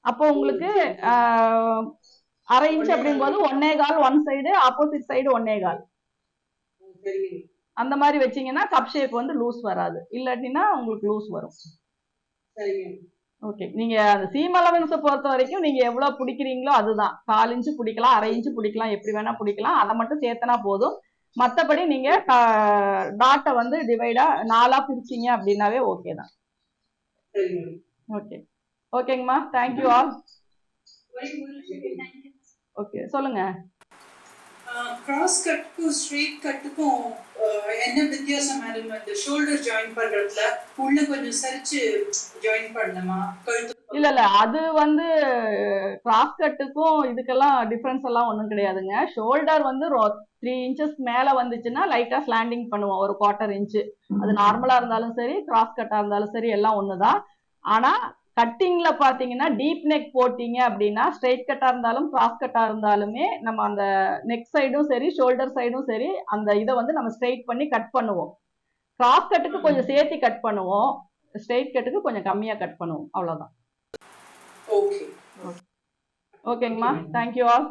அப்போ உங்களுக்கு 1/2 இன்ச் அப்படிங்கும்போது 1.25 ஒன் சைடு, ஆப்போசிட் சைடு 1.25. அந்த மாதிரி வச்சீங்கன்னா கப் ஷேப் வந்து லூஸ் வராது. இல்லாட்டினா உங்களுக்கு லூஸ் வரும். ஓகே. நீங்க அந்த சீம் அலவன்ஸை பொறுத்த வரைக்கும் நீங்க எவ்வளவு பிடிக்கிறீங்களோ அதுதான். 1/4 இன்ச்சு பிடிக்கலாம், 1/2 இன்ச்சு பிடிக்கலாம், எப்படி வேணா பிடிக்கலாம். அதை மட்டும் சேர்த்தனா போதும். மற்றபடி நீங்க டாட்டை வந்து டிவைடா 4ஆ பிரிச்சிங்க அப்படின்னாவே ஓகே தான். ஓகே ஓகேங்கம்மா. Thank you all. ஓகே சொல்லுங்க. கிராஸ் கட்டுக்கும் ஸ்ட்ரெயிட் கட்டுக்கும் என்ன வித்தியாசம் மேடம்? அந்த ஷோல்டர் ஜாயின் பண்றதுல உள்ள கொஞ்சம் சரிச்சு ஜாயின் பண்ணணுமா? கழுத்து இல்ல அது வந்து கிராஸ் கட்டுக்கும் இதுக்கெல்லாம் டிஃபரன்ஸ் எல்லாம் ஒன்றும் கிடையாதுங்க. ஷோல்டர் வந்து 3 இன்ச்சஸ் மேல வந்துச்சுன்னா லைட்டா ஸ்லாண்டிங் பண்ணுவோம், ஒரு 1/4 இன்ச்சு. அது நார்மலா இருந்தாலும் சரி, கிராஸ் கட்டா இருந்தாலும் சரி, எல்லாம் ஒண்ணுதான். ஆனா கட்டிங்ல பாத்தீங்கன்னா டீப் நெக் போட்டீங்க அப்படின்னா ஸ்ட்ரெயிட் கட்டா இருந்தாலும் கிராஸ் கட்டா இருந்தாலுமே நம்ம அந்த நெக் சைடும் சரி ஷோல்டர் சைடும் சரி அந்த இதை வந்து நம்ம ஸ்ட்ரெயிட் பண்ணி கட் பண்ணுவோம். கிராஸ் கட்டுக்கு கொஞ்சம் சேர்த்து கட் பண்ணுவோம், ஸ்ட்ரெயிட் கட்டுக்கு கொஞ்சம் கம்மியா கட் பண்ணுவோம், அவ்வளவுதான். ஓகேங்கம்மா. Thank you all.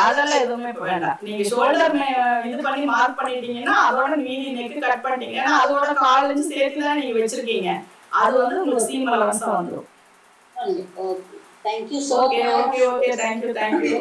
அதெல்லாம் எதுவுமே வேண்டாம். நீங்க ஷோல்டர் இது பண்ணி மார்க் பண்ணிட்டீங்கன்னா அதோட மீதி நெக் கட் பண்ணிட்டீங்க. ஏன்னா அதோட 1/4 இன்ச் சேர்த்து தான் நீங்க வச்சிருக்கீங்க. அது வந்து உங்களுக்கு சீம் அலவன்ஸா வந்துடும். Okay. Thank you so okay much. Okay okay thank you thank you